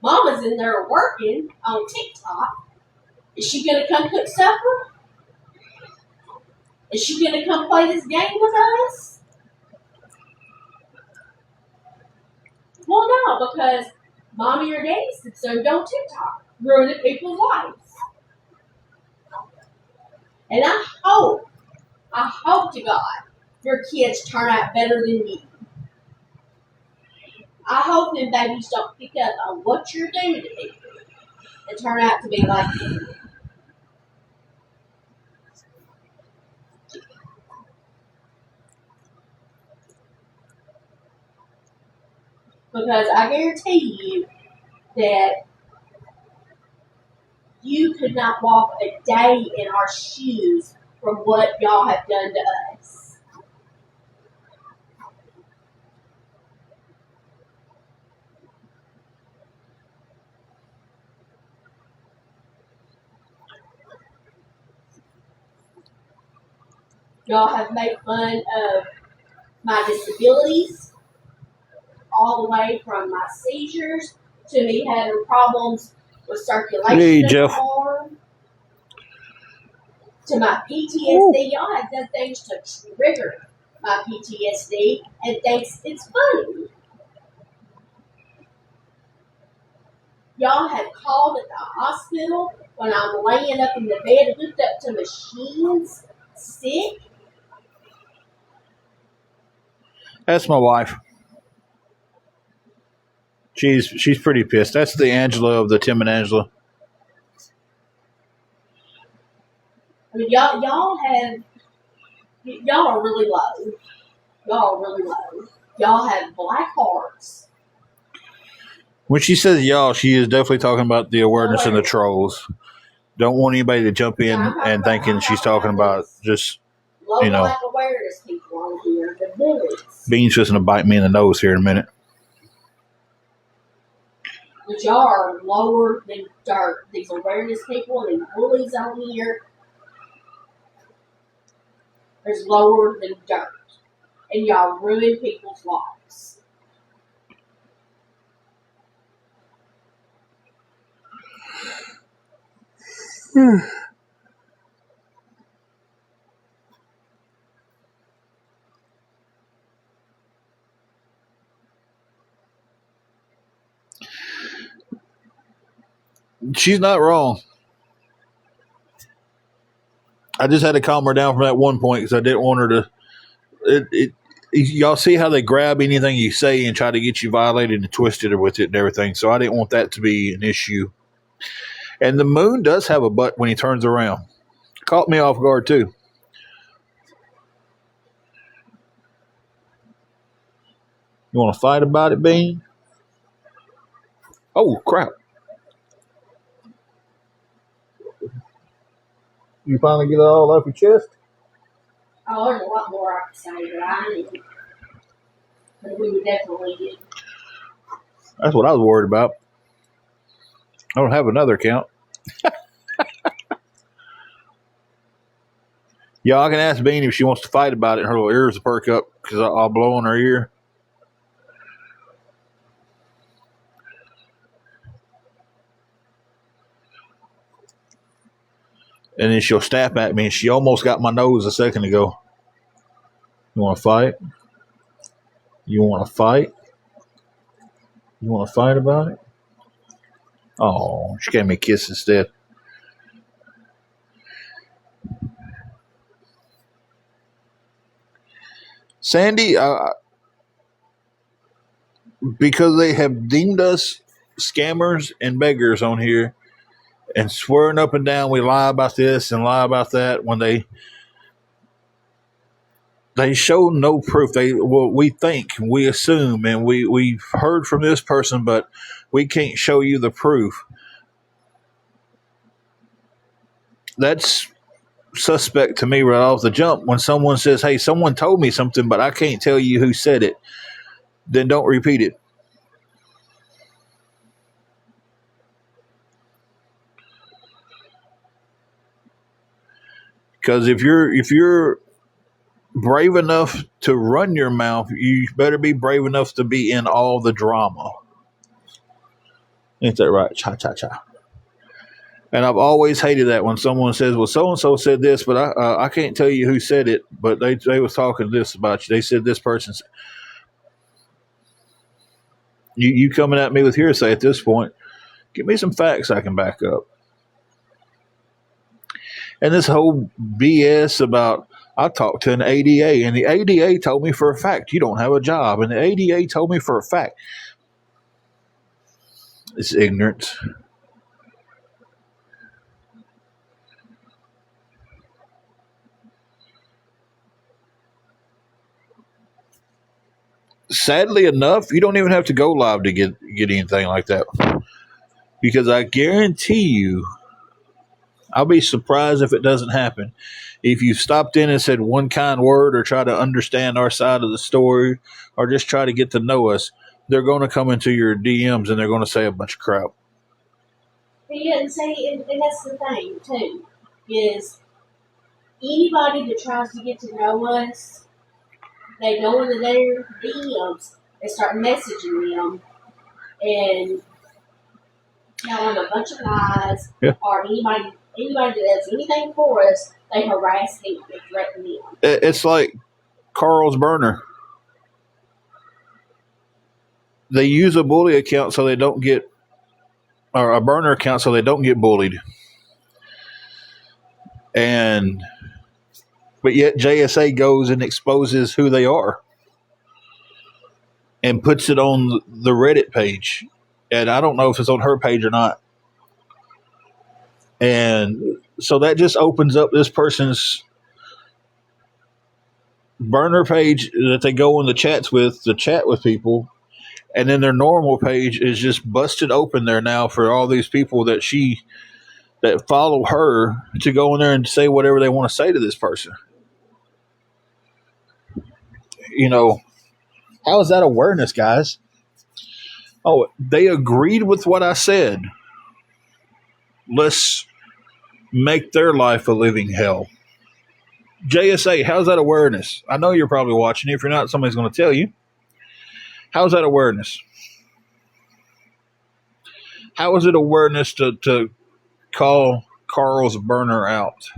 Mama's in there working on TikTok. Is she going to come cook supper? Is she going to come play this game with us? Well, no, because mommy or daddy's consumed on TikTok, ruining people's lives. And I hope to God, your kids turn out better than you. I hope them babies don't pick up on what you're doing to people and turn out to be like you. Because I guarantee you that you could not walk a day in our shoes from what y'all have done to us. Y'all have made fun of my disabilities, all the way from my seizures to me having problems with circulation Hey, in my Jeff. arm, to my PTSD. Y'all have done things to trigger my PTSD and thinks it's funny. Y'all have called at the hospital when I'm laying up in the bed, hooked up to machines, sick. That's my wife. She's pretty pissed. That's the Angela of the Tim and Angela. I mean, y'all are really low. Y'all are really low. Y'all have black hearts. When she says y'all, she is definitely talking about the awareness and the trolls. Don't want anybody to jump in and thinking she's talking about just Low you know. life awareness people on here, the bullies. Bean's just going to bite me in the nose here in a minute. But y'all are lower than dirt. These awareness people and these bullies on here is lower than dirt. And y'all ruin people's lives. She's not wrong. I just had to calm her down from that one point because I didn't want her to. Y'all see how they grab anything you say and try to get you violated and twisted with it and everything. So I didn't want that to be an issue. And the moon does have a butt when he turns around. Caught me off guard too. You want to fight about it, Bean? Oh, crap. You finally get it all off your chest? Oh, there's a lot more I could say, but I didn't. But we would definitely do. That's what I was worried about. I don't have another account. Yeah, I can ask Bean if she wants to fight about it. Her little ears will perk up because I'll blow on her ear. And then she'll snap at me, and she almost got my nose a second ago. You want to fight? You want to fight? You want to fight about it? Oh, she gave me a kiss instead. Sandy, because they have deemed us scammers and beggars on here, and swearing up and down we lie about this and lie about that when they show no proof. We think, we assume, and we've heard from this person, but we can't show you the proof. That's suspect to me right off the jump. When someone says, hey, someone told me something, but I can't tell you who said it, then don't repeat it. Because if you're brave enough to run your mouth, you better be brave enough to be in all the drama. Ain't that right? Cha cha cha. And I've always hated that when someone says, "Well, so and so said this, but I can't tell you who said it, but they was talking this about you. They said this person." You coming at me with hearsay at this point? Give me some facts I can back up. And this whole BS about I talked to an ADA, and the ADA told me for a fact you don't have a job, and the ADA told me for a fact. It's ignorance. Sadly enough, you don't even have to go live to get anything like that. Because I guarantee you, I'll be surprised if it doesn't happen. If you stopped in and said one kind word or try to understand our side of the story or just try to get to know us, they're going to come into your DMs and they're going to say a bunch of crap. Yeah, and see, and that's the thing too, is anybody that tries to get to know us, they go into their DMs and start messaging them and telling them a bunch of lies, Yeah. or anybody that does anything for us, they harass them and threaten them. It's like Carl's burner. They use a bully account so they don't get, or a burner account so they don't get bullied. But yet JSA goes and exposes who they are and puts it on the Reddit page. And I don't know if it's on her page or not. And so that just opens up this person's burner page that they go in the chats with to chat with people. And then their normal page is just busted open there now for all these people that follow her to go in there and say whatever they want to say to this person. You know, how is that awareness, guys? Oh, they agreed with what I said. Let's make their life a living hell. JSA, how's that awareness? I know you're probably watching. If you're not, somebody's going to tell you. How's that awareness? How is it awareness to call Carl's burner out?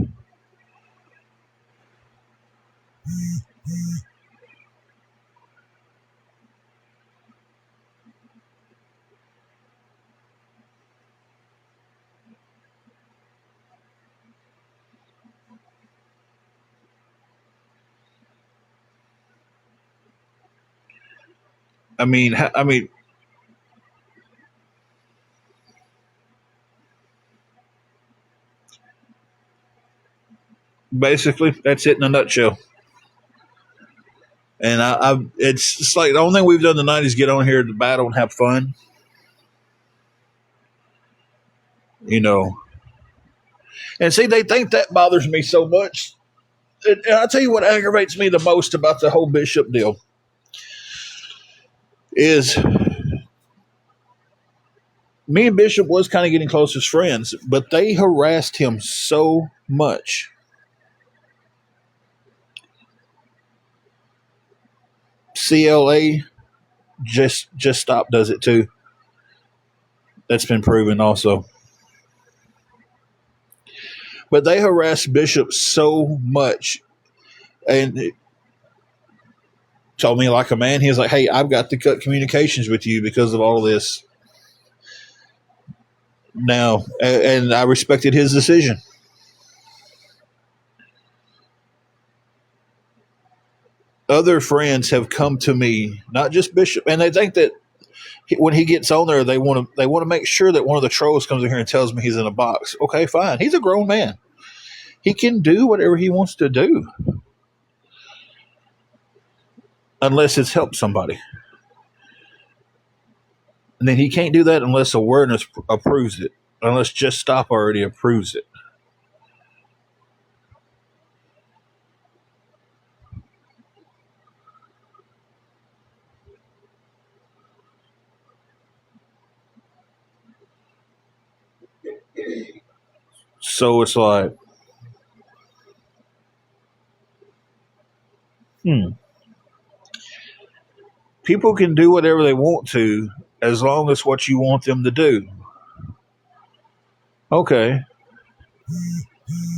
I mean, basically, that's it in a nutshell. And it's like the only thing we've done tonight is get on here to battle and have fun. You know, and see, they think that bothers me so much. And I'll tell you what aggravates me the most about the whole Bishop deal is me and Bishop was kind of getting close as friends, but they harassed him so much. CLA just stop does it too. That's been proven also. But they harassed Bishop so much and told me like a man. He was like, hey, I've got to cut communications with you because of all this. Now, and I respected his decision. Other friends have come to me, not just Bishop, and they think that when he gets on there, they want to make sure that one of the trolls comes in here and tells me he's in a box. Okay, fine. He's a grown man. He can do whatever he wants to do, unless it's helped somebody. And then he can't do that unless awareness approves it. Unless Just Stop already approves it. So it's like, people can do whatever they want to as long as what you want them to do. Okay.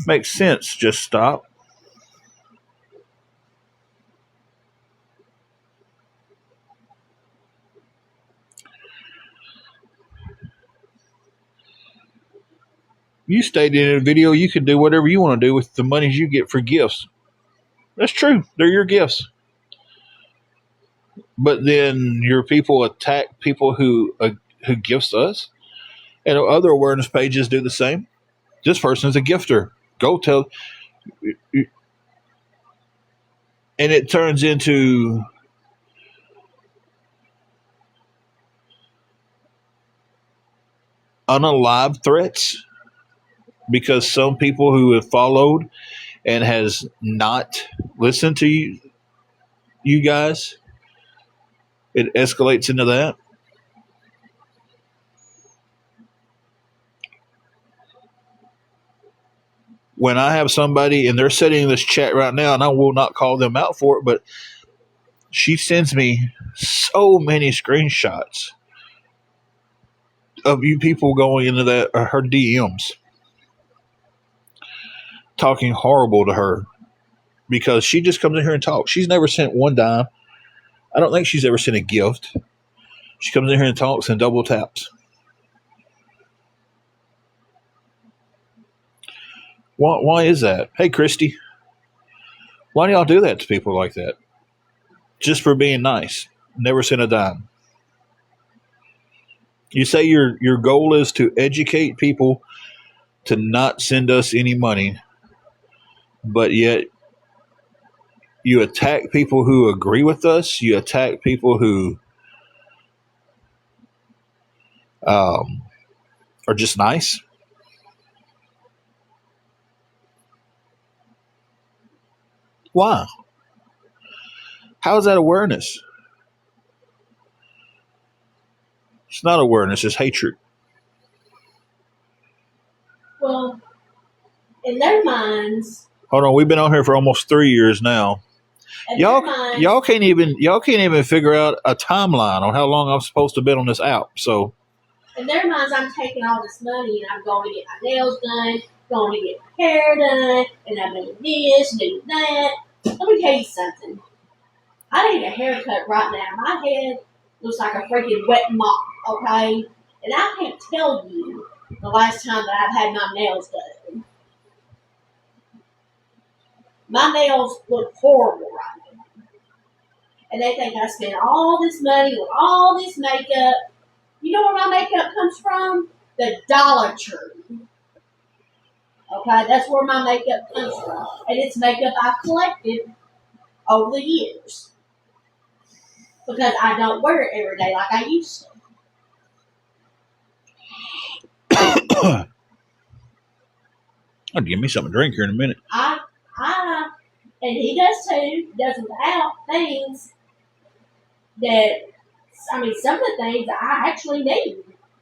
Makes sense. Just Stop. You stated in a video you can do whatever you want to do with the monies you get for gifts. That's true. They're your gifts. But then your people attack people who gifts us, and other awareness pages do the same. This person is a gifter. Go tell, and it turns into unalive threats because some people who have followed and has not listened to you guys, it escalates into that. When I have somebody and they're sitting in this chat right now, and I will not call them out for it, but she sends me so many screenshots of you people going into that her DMs talking horrible to her because she just comes in here and talks. She's never sent one dime. I don't think she's ever sent a gift. She comes in here and talks and double taps. Why is that? Hey, Christy, why do y'all do that to people like that? Just for being nice. Never sent a dime. You say your goal is to educate people to not send us any money, but yet you attack people who agree with us. You attack people who are just nice. Why? How is that awareness? It's not awareness, it's hatred. Well, in their minds, Hold on, we've been on here for almost 3 years now. in Y'all their minds, y'all can't even figure out a timeline on how long I'm supposed to have been on this app. So in their minds, I'm taking all this money and I'm going to get my nails done, going to get my hair done, and I'm doing this, doing that. Let me tell you something. I need a haircut right now. My head looks like a freaking wet mop, okay? And I can't tell you the last time that I've had my nails done. My nails look horrible right now. And they think I spent all this money on all this makeup. You know where my makeup comes from? The Dollar Tree. Okay, that's where my makeup comes from. And it's makeup I've collected over the years. Because I don't wear it every day like I used to. I'll give me something to drink here in a minute. And he does too, does without things that, I mean, some of the things that I actually need.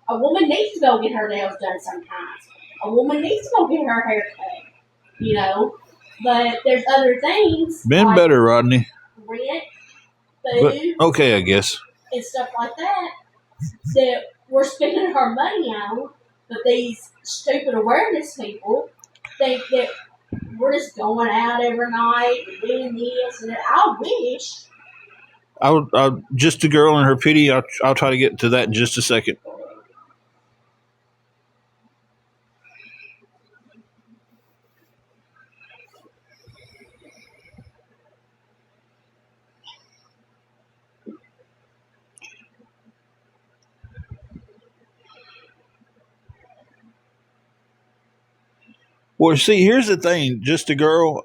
A woman needs to go get her nails done sometimes. A woman needs to go get her hair cut, you know. But there's other things. Been like better, Rodney. rent, But food, okay, I guess. and stuff like that we're spending our money on. But these stupid awareness people think that we're just going out every night and doing this and that. I wish. Just the girl and her pity. I'll try to get to that in just a second. Well, see, here's the thing. Just a girl,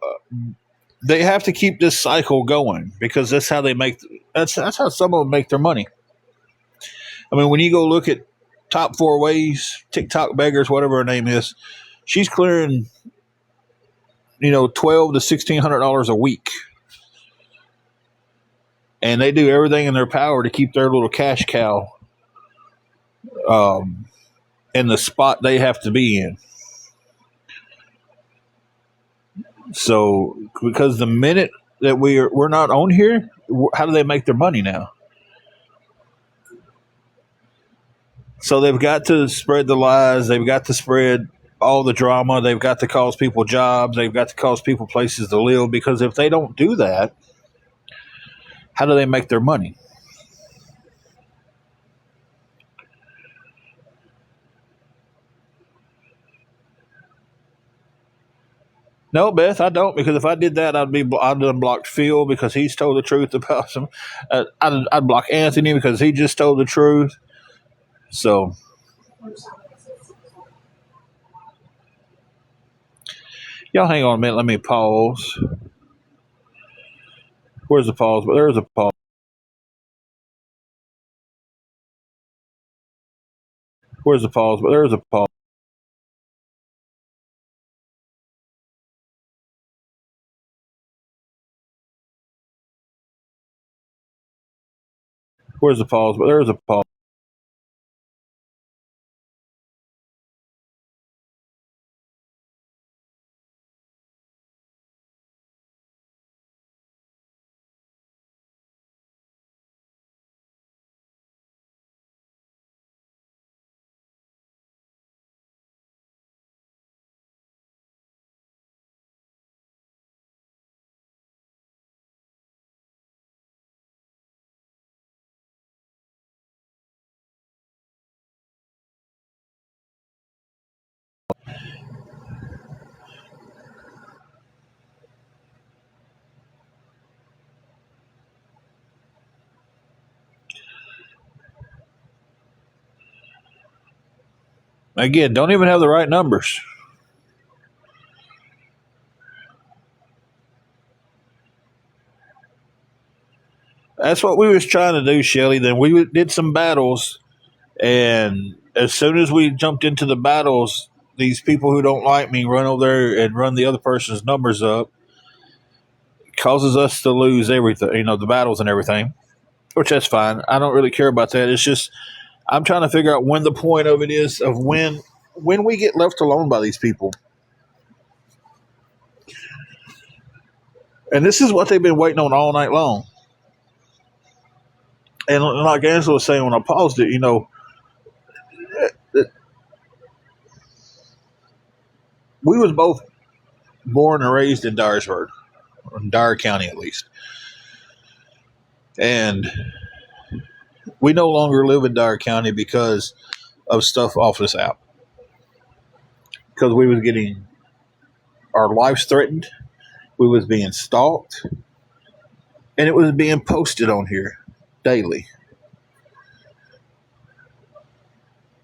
they have to keep this cycle going because that's how they make. That's how some of them make their money. I mean, when you go look at top four ways, TikTok beggars, whatever her name is, she's clearing, $1,200 to $1,600 a week, and they do everything in their power to keep their little cash cow um, in the spot they have to be in. So, because the minute that we're not on here, how do they make their money now? So they've got to spread the lies. They've got to spread all the drama. They've got to cause people jobs. They've got to cause people places to live. Because if they don't do that, how do they make their money? No, Beth, I don't. Because if I did that, I'd unblocked Phil because he's told the truth about some. I'd block Anthony because he just told the truth. So y'all hang on a minute. Let me pause. Where's the pause? But there's a pause. Where's the pause? But there's a pause. Where's the pause? But there's a pause. Again, don't even have the right numbers. That's what we was trying to do, Shelly. Then we did some battles, and as soon as we jumped into the battles, these people who don't like me run over there and run the other person's numbers up, causes us to lose everything, the battles and everything, which that's fine. I don't really care about that. It's just I'm trying to figure out when the point of it is of when we get left alone by these people. And this is what they've been waiting on all night long. And like Angela was saying when I paused it, we was both born and raised in Dyersburg, in Dyer County at least. And we no longer live in Dyer County because of stuff off this app. Because we was getting our lives threatened, we was being stalked, and it was being posted on here daily.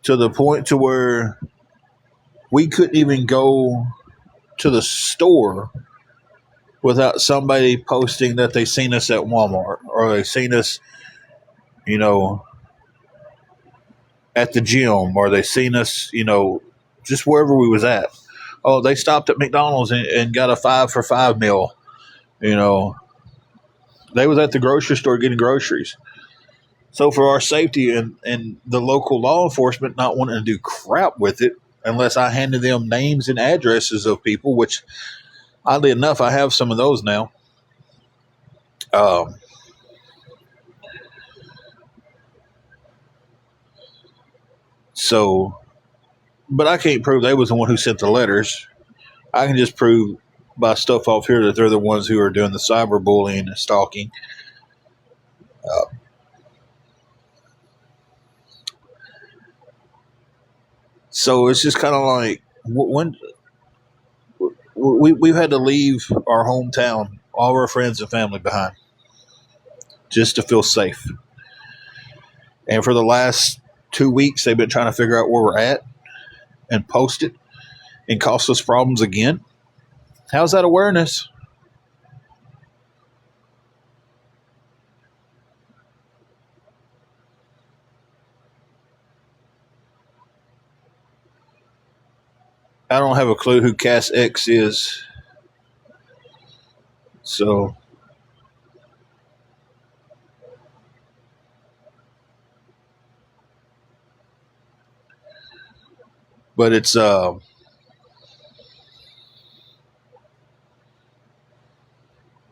To the point to where we couldn't even go to the store without somebody posting that they seen us at Walmart or they seen us, at the gym or they seen us, just wherever we was at. Oh, they stopped at McDonald's and got a 5 for $5 meal. They was at the grocery store getting groceries. So for our safety and the local law enforcement not wanting to do crap with it unless I handed them names and addresses of people, which oddly enough, I have some of those now. So, but I can't prove they was the one who sent the letters. I can just prove by stuff off here that they're the ones who are doing the cyberbullying and stalking. So it's just kind of like when we've had to leave our hometown, all our friends and family behind, just to feel safe. And for the last 2 weeks, they've been trying to figure out where we're at and post it. and cost us problems again. How's that awareness? I don't have a clue who Cass X is. So, but it's none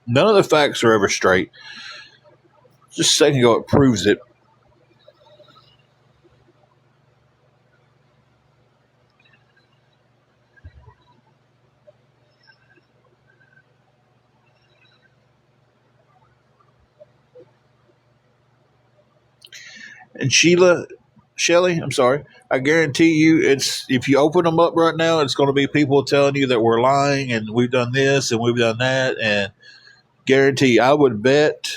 of the facts are ever straight. Just a second ago, it proves it. And Shelly, I'm sorry. I guarantee you, it's if you open them up right now, it's going to be people telling you that we're lying and we've done this and we've done that. And guarantee, I would bet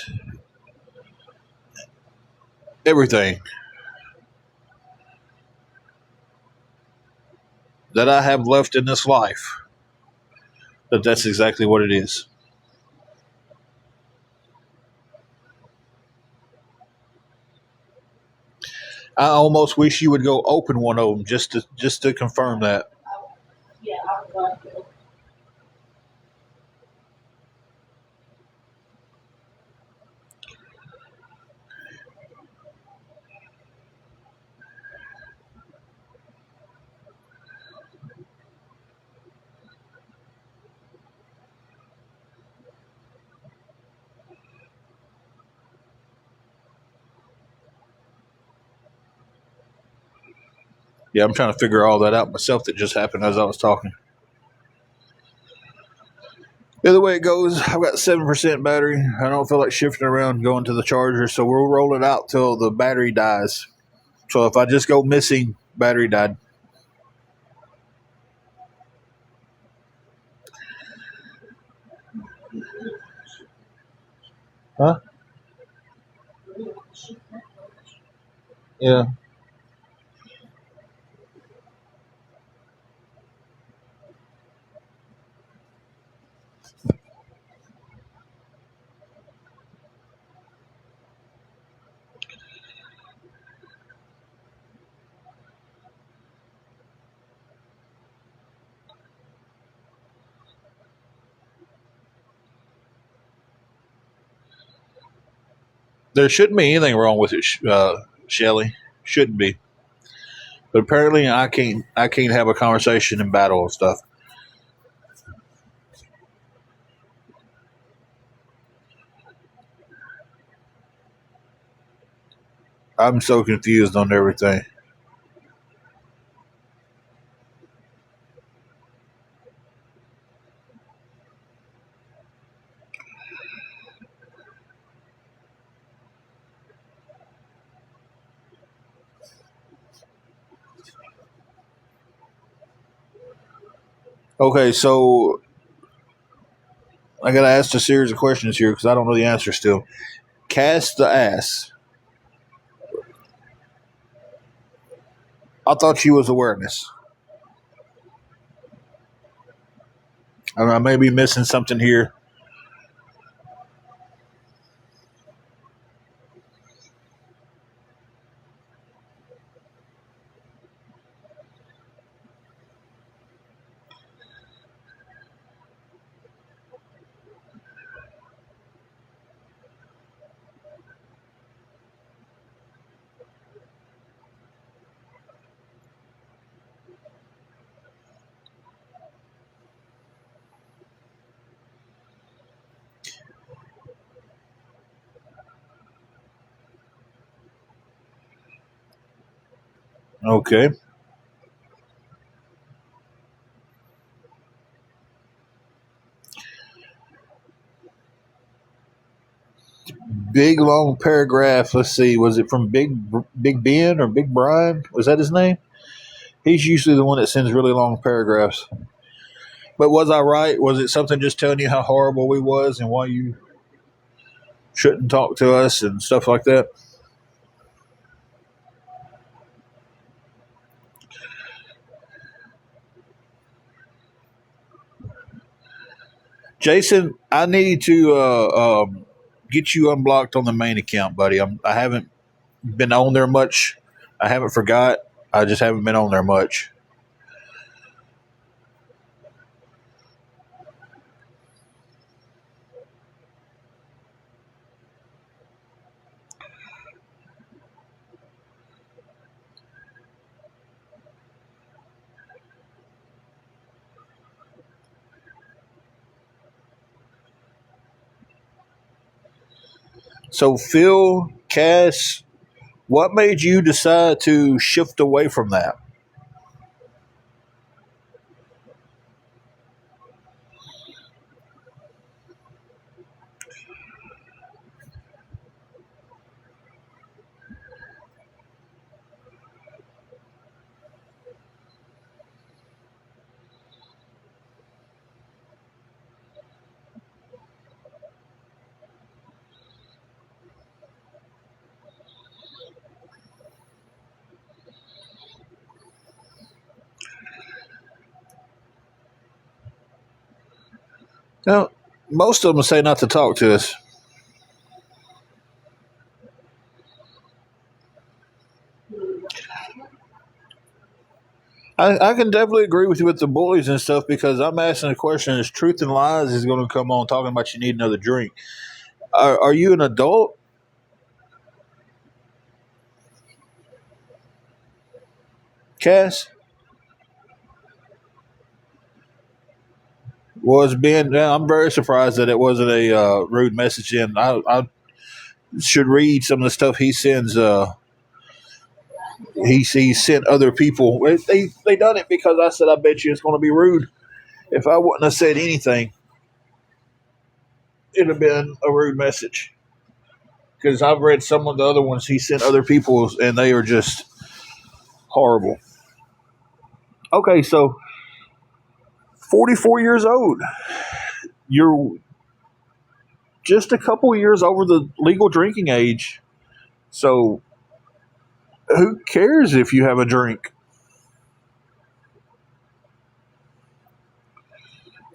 everything that I have left in this life that that's exactly what it is. I almost wish you would go open one of them just to confirm that. Yeah, I would love to. Yeah, I'm trying to figure all that out myself. That just happened as I was talking. Either way it goes, I've got 7% battery. I don't feel like shifting around going to the charger, so we'll roll it out till the battery dies. So if I just go missing, battery died. Huh? Yeah. There shouldn't be anything wrong with it, Shelly. Shouldn't be. But apparently, I can't. I can't have a conversation in battle and stuff. I'm so confused on everything. Okay, so I got to ask a series of questions here because I don't know the answer still. Cast the ass. I thought she was awareness. I may be missing something here. Okay. Big long paragraph. Let's see. Was it from Big Ben or Big Brian? Was that his name? He's usually the one that sends really long paragraphs. But was I right? Was it something just telling you how horrible we was and why you shouldn't talk to us and stuff like that? Jason, I need to get you unblocked on the main account, buddy. I haven't been on there much. I haven't forgot. I just haven't been on there much. So, Phil, Cass, what made you decide to shift away from that? Now, most of them say not to talk to us. I can definitely agree with you with the bullies and stuff because I'm asking the question: is Truth and Lies is going to come on talking about you need another drink? Are you an adult, Cass? Was being? I'm very surprised that it wasn't a rude message. In I should read some of the stuff he sends. He sent other people. They done it because I said I bet you it's going to be rude. If I wouldn't have said anything, it'd have been a rude message. Because I've read some of the other ones he sent other people, and they are just horrible. Okay, so 44 years old. You're just a couple years over the legal drinking age. So who cares if you have a drink?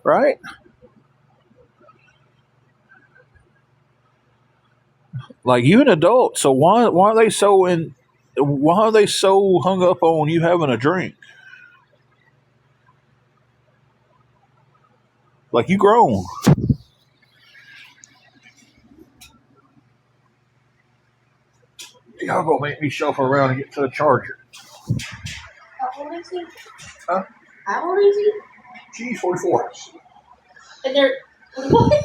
Right? Like you an adult, so why are they so in why are they so hung up on you having a drink? Like you grown. Y'all gonna make me shuffle around and get to the charger. How old is he? Huh? How old is he? Geez, 44. And they're what?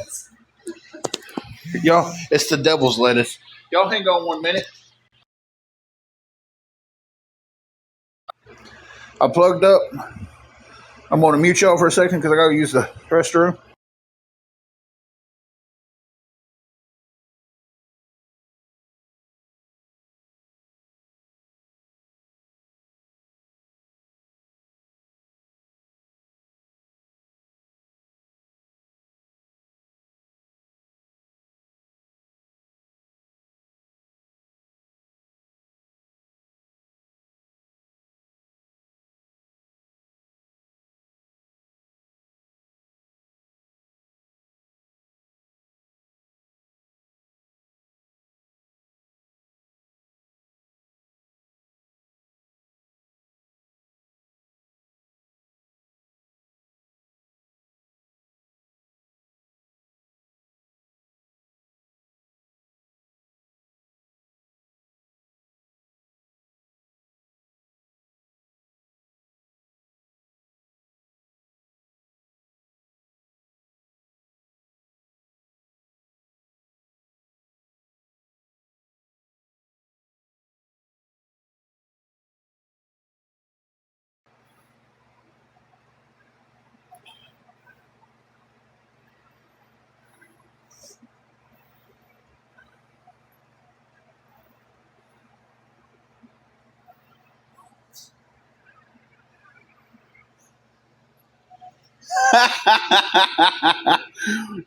Y'all, it's the devil's lettuce. Y'all hang on 1 minute. I plugged up. I'm gonna mute y'all for a second because I gotta use the restroom.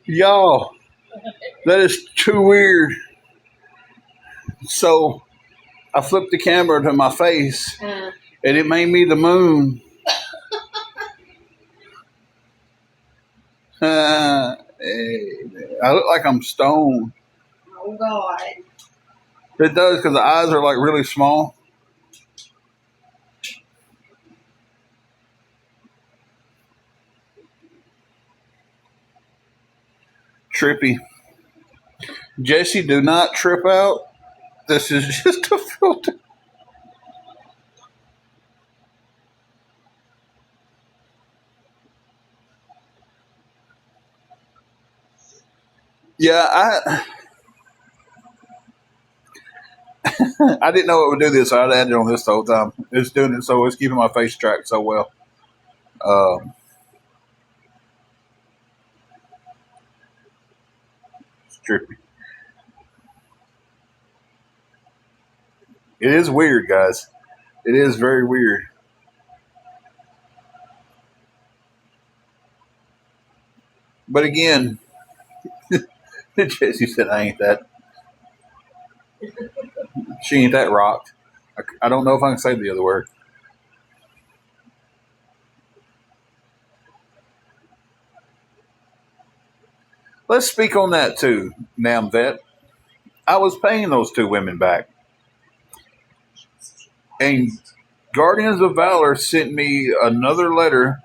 Y'all, that is too weird. So I flipped the camera to my face and it made me the moon. I look like I'm stoned. Oh God. It does because the eyes are like really small. Trippy. Jesse, do not trip out. This is just a filter. Yeah, I didn't know it would do this. So I had it on this the whole time. It's doing it, so it's keeping my face tracked so well. It's trippy. It is weird, guys. It is very weird. But again, Jesse said, I ain't that. She ain't that rocked. I don't know if I can say the other word. Let's speak on that too, Nam Vet. I was paying those two women back. And Guardians of Valor sent me another letter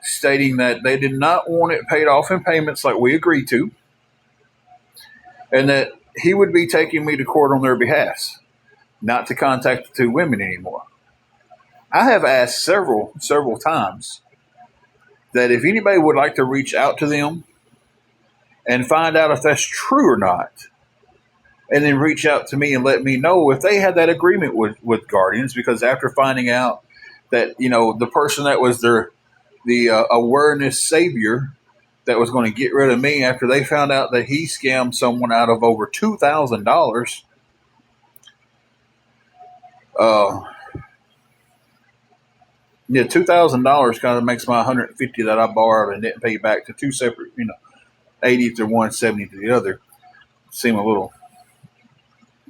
stating that they did not want it paid off in payments like we agreed to, and that he would be taking me to court on their behalf, not to contact the two women anymore. I have asked several times that if anybody would like to reach out to them and find out if that's true or not, and then reach out to me and let me know if they had that agreement with Guardians, because after finding out that, the person that was the awareness savior that was going to get rid of me after they found out that he scammed someone out of over $2,000. Yeah, $2,000 kind of makes my $150 that I borrowed and didn't pay back to two separate, 80 to one, 70 to the other. Seem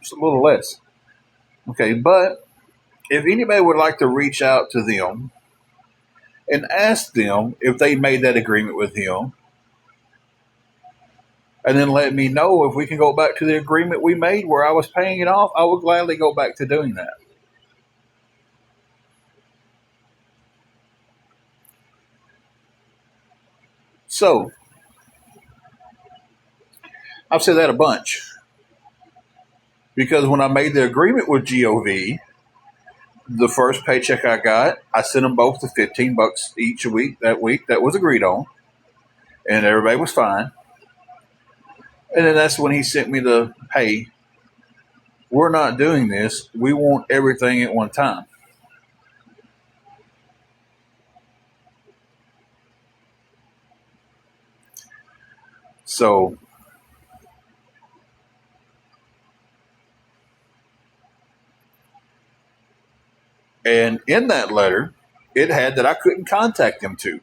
just a little less. Okay, but if anybody would like to reach out to them and ask them if they made that agreement with him, and then let me know if we can go back to the agreement we made where I was paying it off, I would gladly go back to doing that. So, I've said that a bunch because when I made the agreement with GOV, the first paycheck I got, I sent them both the $15 each a week that week. That was agreed on, and everybody was fine. And then that's when he sent me the, hey, we're not doing this. We want everything at one time. So, and in that letter, it had that I couldn't contact them to.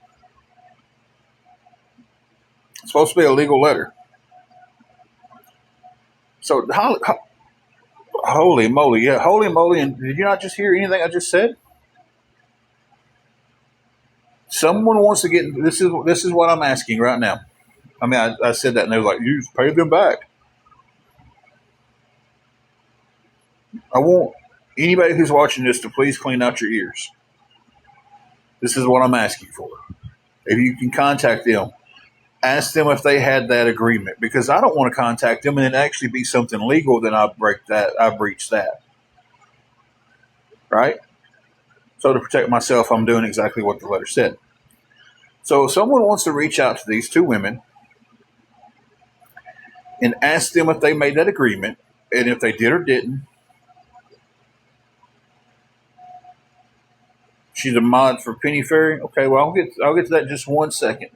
It's supposed to be a legal letter. So, holy moly, yeah, holy moly. And did you not just hear anything I just said? Someone wants to get, this is what I'm asking right now. I mean, I said that and they were like, you pay them back. I want anybody who's watching this to please clean out your ears. This is what I'm asking for. If you can contact them, ask them if they had that agreement, because I don't want to contact them and it actually be something legal. Then I breach that. Right? So to protect myself, I'm doing exactly what the letter said. So if someone wants to reach out to these two women and ask them if they made that agreement, and if they did or didn't. She's a mod for Penny Fairy. Okay, well I'll get to that in just 1 second.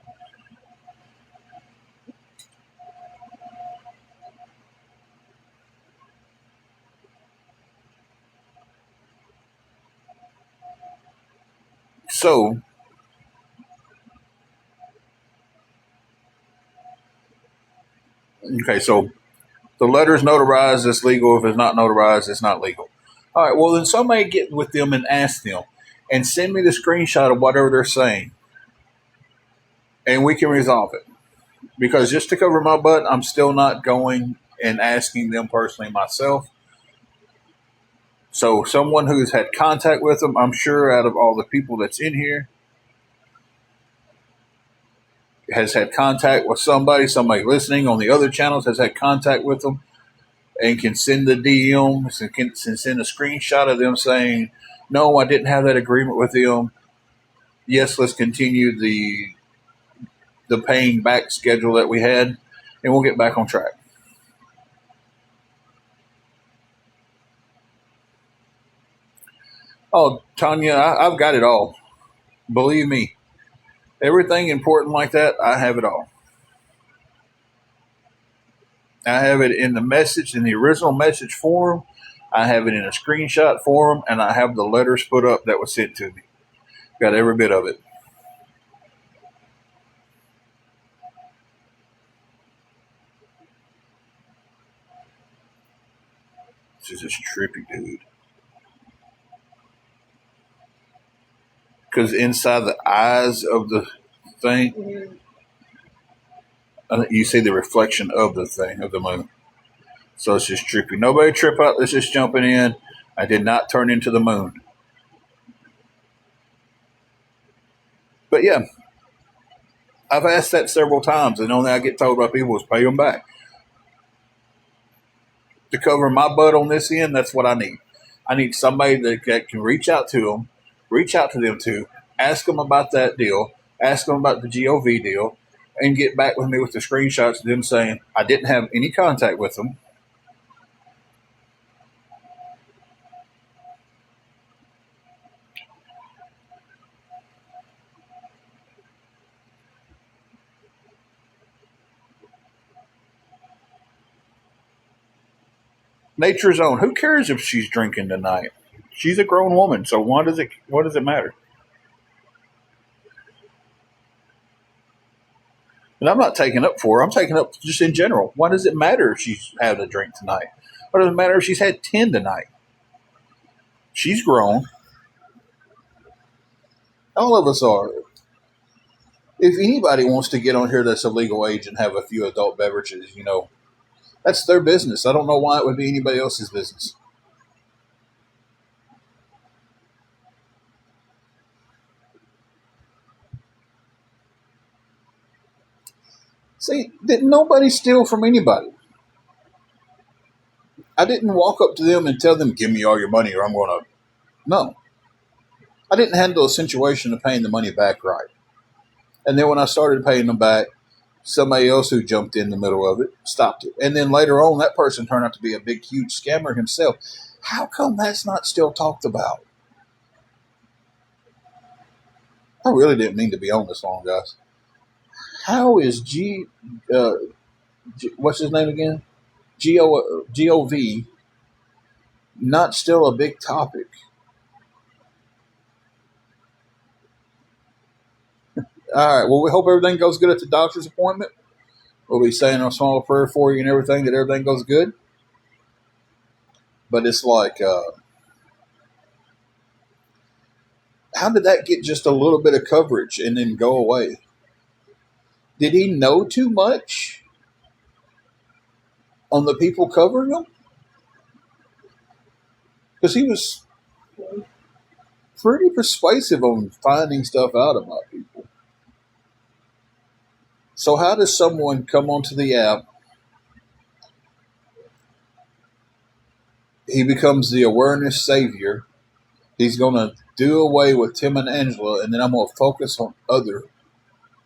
So, okay, so the letter is notarized, it's legal. If it's not notarized, it's not legal. All right, well, then somebody get with them and ask them and send me the screenshot of whatever they're saying, and we can resolve it. because just to cover my butt, I'm still not going and asking them personally myself. So someone who's had contact with them, I'm sure out of all the people that's in here, has had contact with somebody listening on the other channels has had contact with them and can send the DMs and can send a screenshot of them saying, no, I didn't have that agreement with them. Yes, let's continue the paying back schedule that we had, and we'll get back on track. Oh, Tanya, I've got it all. Believe me, everything important like that, I have it all. I have it in the message, in the original message form. I have it in a screenshot form, and I have the letters put up that was sent to me. Got every bit of it. This is just trippy, dude. Because inside the eyes of the thing, you see the reflection of the thing, of the moon. So it's just trippy. Nobody trip out. Let's just jumping in. I did not turn into the moon. But yeah, I've asked that several times, and the only thing I get told by people is pay them back. To cover my butt on this end, that's what I need. I need somebody that can reach out to them too, ask them about that deal, ask them about the GOV deal, and get back with me with the screenshots of them saying I didn't have any contact with them. Nature's own. Who cares if she's drinking tonight? She's a grown woman, so what does it matter? And I'm not taking up for her. I'm taking up just in general. Why does it matter if she's having a drink tonight? What does it matter if she's had 10 tonight? She's grown. All of us are. If anybody wants to get on here that's a legal age and have a few adult beverages, that's their business. I don't know why it would be anybody else's business. See, did nobody steal from anybody? I didn't walk up to them and tell them, give me all your money or I'm going to. No. I didn't handle a situation of paying the money back right. And then when I started paying them back, somebody else who jumped in the middle of it stopped it. And then later on, that person turned out to be a big, huge scammer himself. How come that's not still talked about? I really didn't mean to be on this long, guys. How is what's his name again? GOV not still a big topic? All right. Well, we hope everything goes good at the doctor's appointment. We'll be saying a small prayer for you and everything, that everything goes good. But it's like, how did that get just a little bit of coverage and then go away? Did he know too much on the people covering him? Because he was pretty persuasive on finding stuff out about people. So how does someone come onto the app? He becomes the awareness savior. He's going to do away with Tim and Angela, and then I'm going to focus on other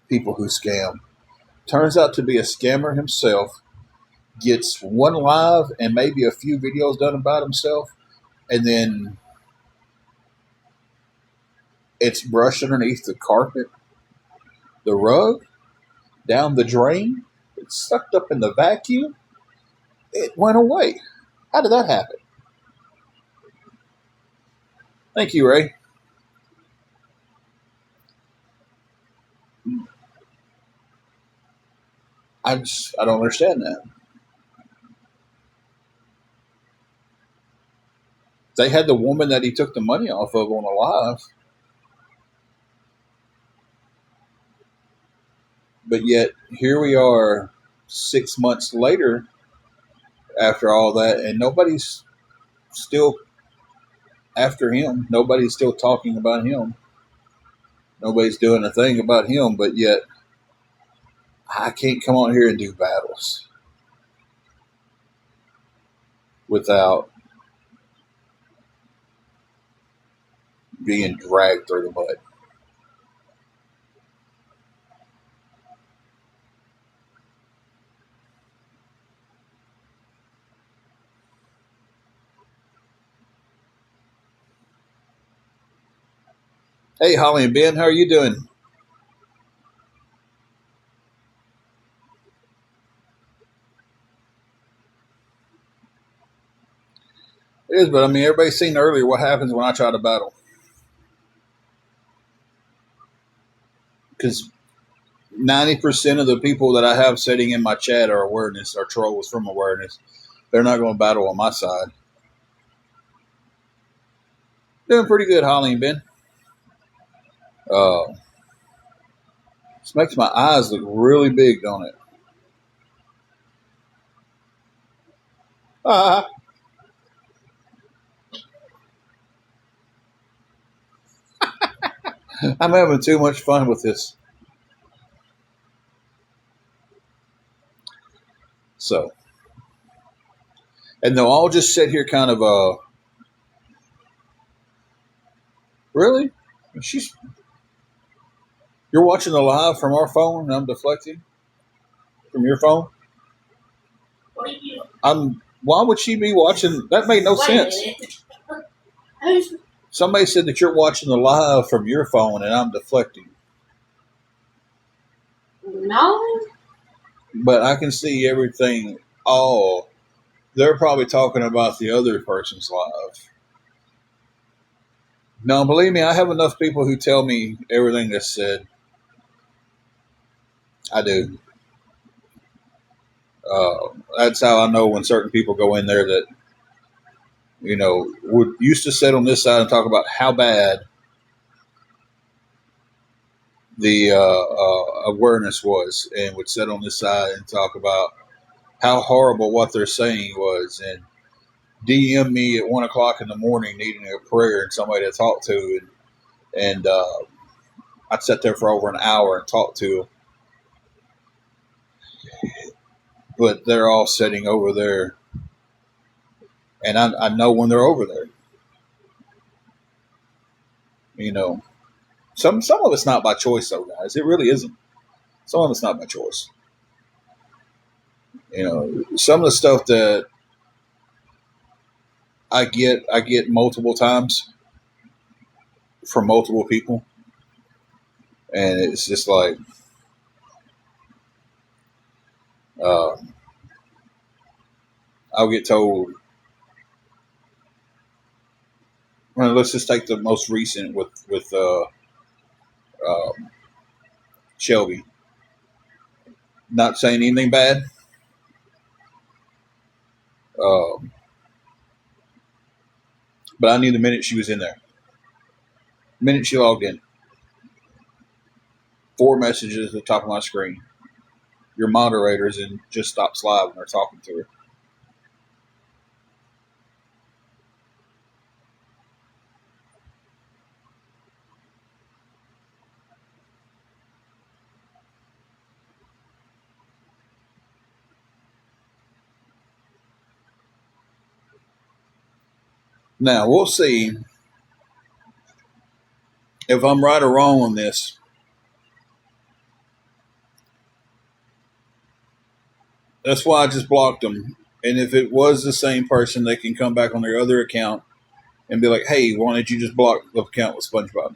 people who scam. Turns out to be a scammer himself, gets one live and maybe a few videos done about himself, and then it's brushed underneath the carpet, the rug, down the drain. It's sucked up in the vacuum. It went away. How did that happen? Thank you, Ray. I don't understand that. They had the woman that he took the money off of on a live. But yet here we are 6 months later after all that, and nobody's still after him. Nobody's still talking about him. Nobody's doing a thing about him, but yet I can't come on here and do battles without being dragged through the mud. Hey, Holly and Ben, how are you doing? It is, but I mean, everybody's seen earlier what happens when I try to battle. Because 90% of the people that I have sitting in my chat are awareness, are trolls from awareness. They're not going to battle on my side. Doing pretty good, Holly and Ben. This makes my eyes look really big, don't it? Ah, I'm having too much fun with this. So, and they'll all just sit here kind of, really? You're watching the live from our phone and I'm deflecting from your phone? What are you? Why would she be watching? That made no sense. Who's? Somebody said that you're watching the live from your phone and I'm deflecting. No. But I can see everything. Oh, they're probably talking about the other person's live. No, believe me, I have enough people who tell me everything that's said. I do. That's how I know when certain people go in there that, would used to sit on this side and talk about how bad the awareness was, and would sit on this side and talk about how horrible what they're saying was, and DM me at 1 o'clock in the morning needing a prayer and somebody to talk to, and I'd sit there for over an hour and talk to them. But they're all sitting over there, and I know when they're over there. Some of it's not by choice, though, guys. It really isn't. Some of it's not by choice. Some of the stuff that I get multiple times from multiple people, and it's just like, I'll get told. Well, let's just take the most recent with Shelby. Not saying anything bad. But I knew the minute she was in there. The minute she logged in. 4 messages at the top of my screen. Your moderators and just stops live and are talking to her. Now, we'll see if I'm right or wrong on this. That's why I just blocked them. And if it was the same person, they can come back on their other account and be like, hey, why don't you just block the account with SpongeBob?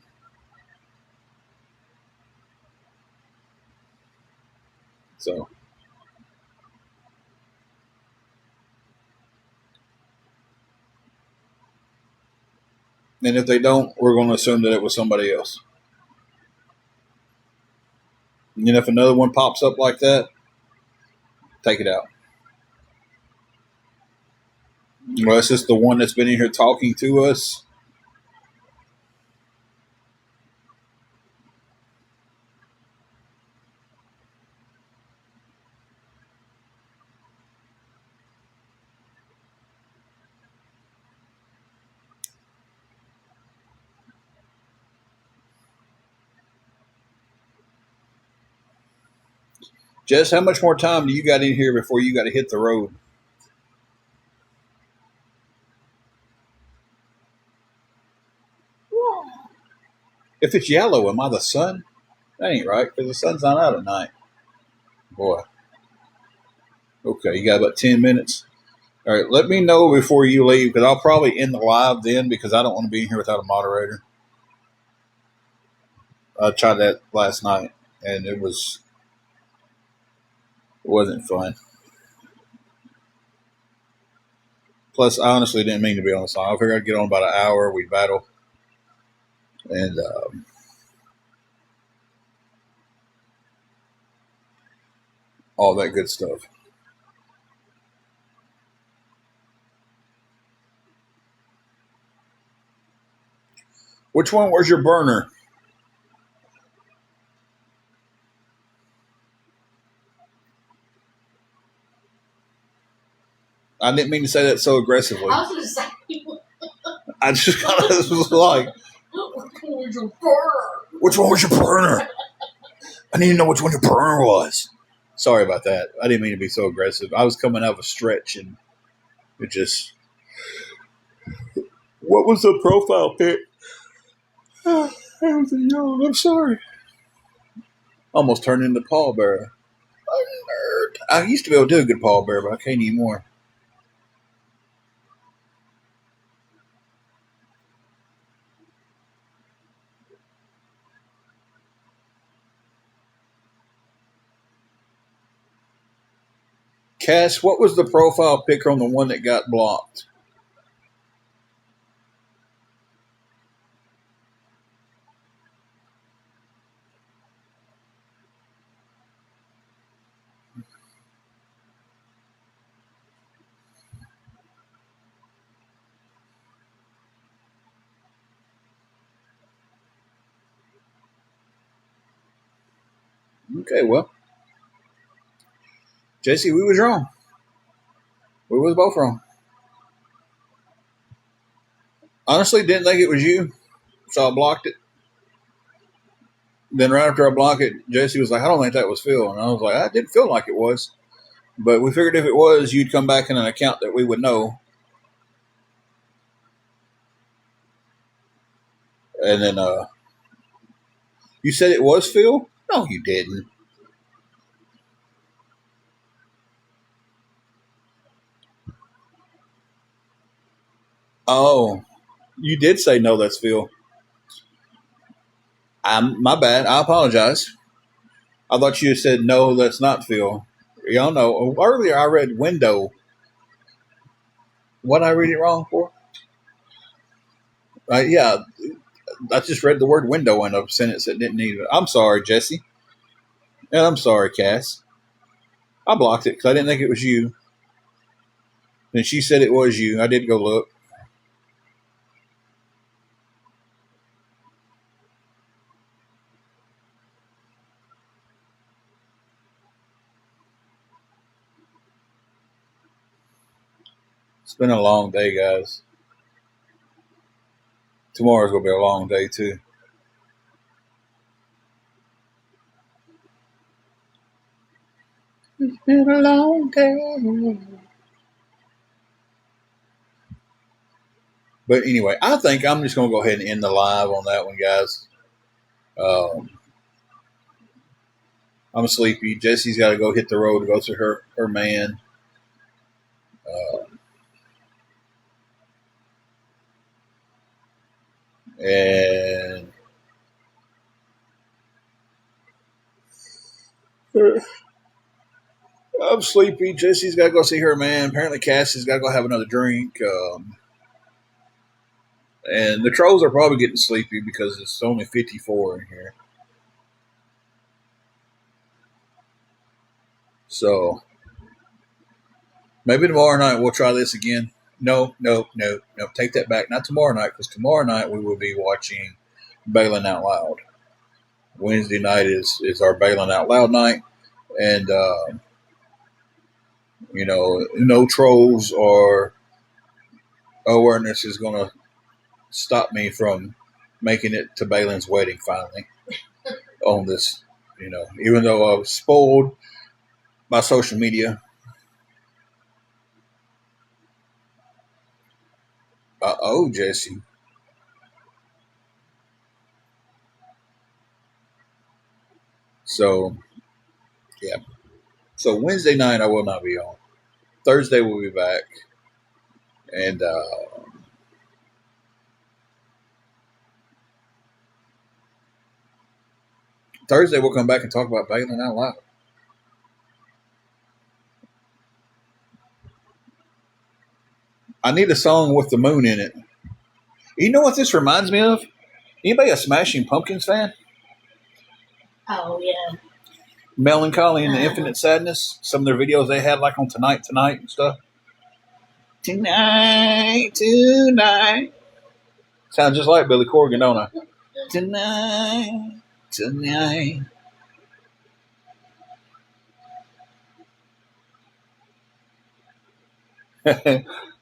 So, and if they don't, we're going to assume that it was somebody else. And if another one pops up like that, take it out. Well, it's just the one that's been in here talking to us. Jess, how much more time do you got in here before you got to hit the road? If it's yellow, am I the sun? That ain't right, because the sun's not out at night. Boy. Okay, you got about 10 minutes. All right, let me know before you leave, because I'll probably end the live then, because I don't want to be in here without a moderator. I tried that last night, and it wasn't fun. Plus, I honestly didn't mean to be on the song. I figured I'd get on about an hour, we'd battle, and all that good stuff. Which one was your burner? I didn't mean to say that so aggressively. I was going to say, I just kind of was like, which one was your burner? I need to know which one your burner was. Sorry about that. I didn't mean to be so aggressive. I was coming out of a stretch, and it just... What was the profile pic? I'm sorry. Almost turned into pallbearer. Nerd. I used to be able to do a good pallbearer, but I can't anymore. Cass, what was the profile pic on the one that got blocked? Okay, well, Jesse, we was wrong. We was both wrong. Honestly, didn't think it was you, so I blocked it. Then right after I blocked it, Jesse was like, I don't think that was Phil. And I was like, I didn't feel like it was. But we figured if it was, you'd come back in an account that we would know. And then you said it was Phil? No, you didn't. Oh, you did say no, that's Phil. My bad. I apologize. I thought you said no, that's not Phil. Y'all know, earlier I read window. What did I read it wrong for? Yeah, I just read the word window in a sentence that didn't need it. I'm sorry, Jesse. And I'm sorry, Cass. I blocked it because I didn't think it was you. And she said it was you. I did go look. It's been a long day, guys. Tomorrow's going to be a long day, too. It's been a long day. But anyway, I think I'm just going to go ahead and end the live on that one, guys. I'm sleepy. Jesse's got to go hit the road to go to her man. And I'm sleepy. Jesse's got to go see her man. Apparently, Cassie's got to go have another drink. And the trolls are probably getting sleepy because it's only 54 in here. So maybe tomorrow night we'll try this again. No. Take that back. Not tomorrow night, because tomorrow night we will be watching Bailing Out Loud. Wednesday night is our Bailing Out Loud night. And, no trolls or awareness is going to stop me from making it to Balin's wedding finally on this. Even though I was spoiled by social media. Oh, Jesse. So, yeah. So Wednesday night I will not be on. Thursday we'll be back. And Thursday we'll come back and talk about Bailing Out Loud. I need a song with the moon in it. You know what this reminds me of? Anybody a Smashing Pumpkins fan? Oh yeah. Melancholy and the Infinite Sadness. Some of their videos they had like on Tonight and stuff. Tonight. Sounds just like Billy Corgan, don't I? Tonight.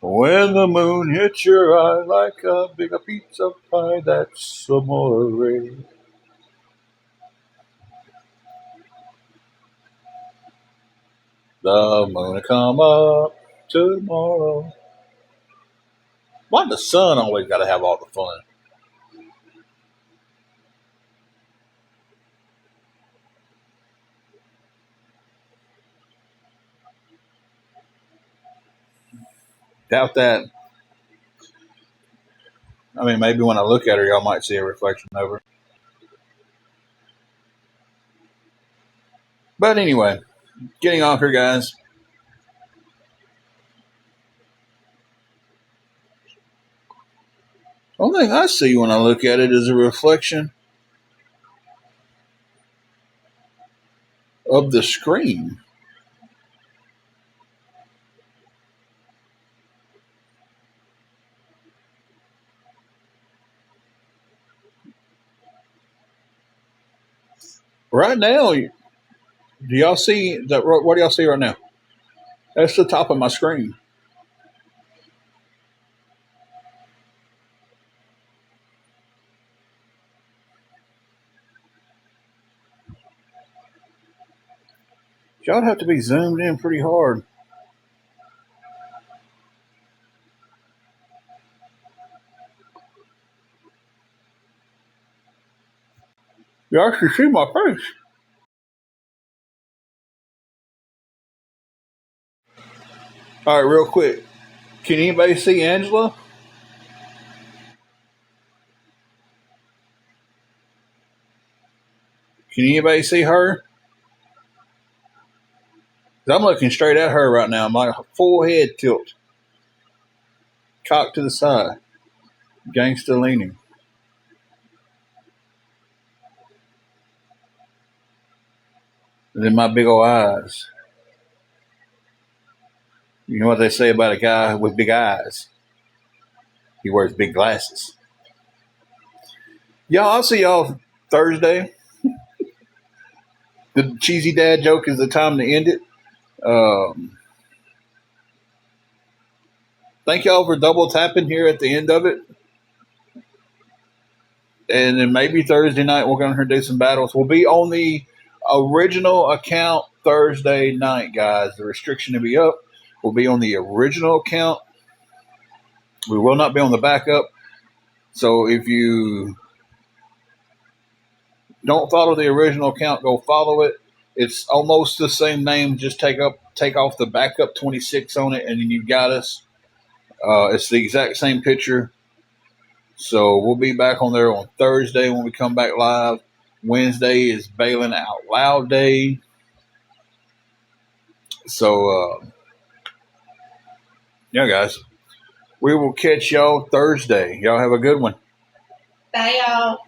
When the moon hits your eye like a big pizza pie, that's amore. The moon will come up tomorrow. Why the sun always got to have all the fun? Doubt that. I mean, maybe when I look at her, y'all might see a reflection of her. But anyway, getting off here, guys. The only thing I see when I look at it is a reflection of the screen. Right now, do y'all see that? What do y'all see right now? That's the top of my screen. Y'all have to be zoomed in pretty hard. Y'all can see my face. All right, real quick. Can anybody see Angela? Can anybody see her? 'Cause I'm looking straight at her right now. My full head tilt. Cocked to the side. Gangster leaning. And then my big old eyes. You know what they say about a guy with big eyes? He wears big glasses. Y'all, I'll see y'all Thursday. The cheesy dad joke is the time to end it. Thank y'all for double tapping here at the end of it. And then maybe Thursday night we're going to do some battles. We'll be on the original account Thursday night, guys. The restriction to be up will be on the original account. We will not be on the backup. So if you don't follow the original account, go follow it. It's almost the same name. Just take off the backup 26 on it, and then you got us. It's the exact same picture. So we'll be back on there on Thursday when we come back live. Wednesday is Bailing Out Loud Day. So, yeah, guys, we will catch y'all Thursday. Y'all have a good one. Bye, y'all.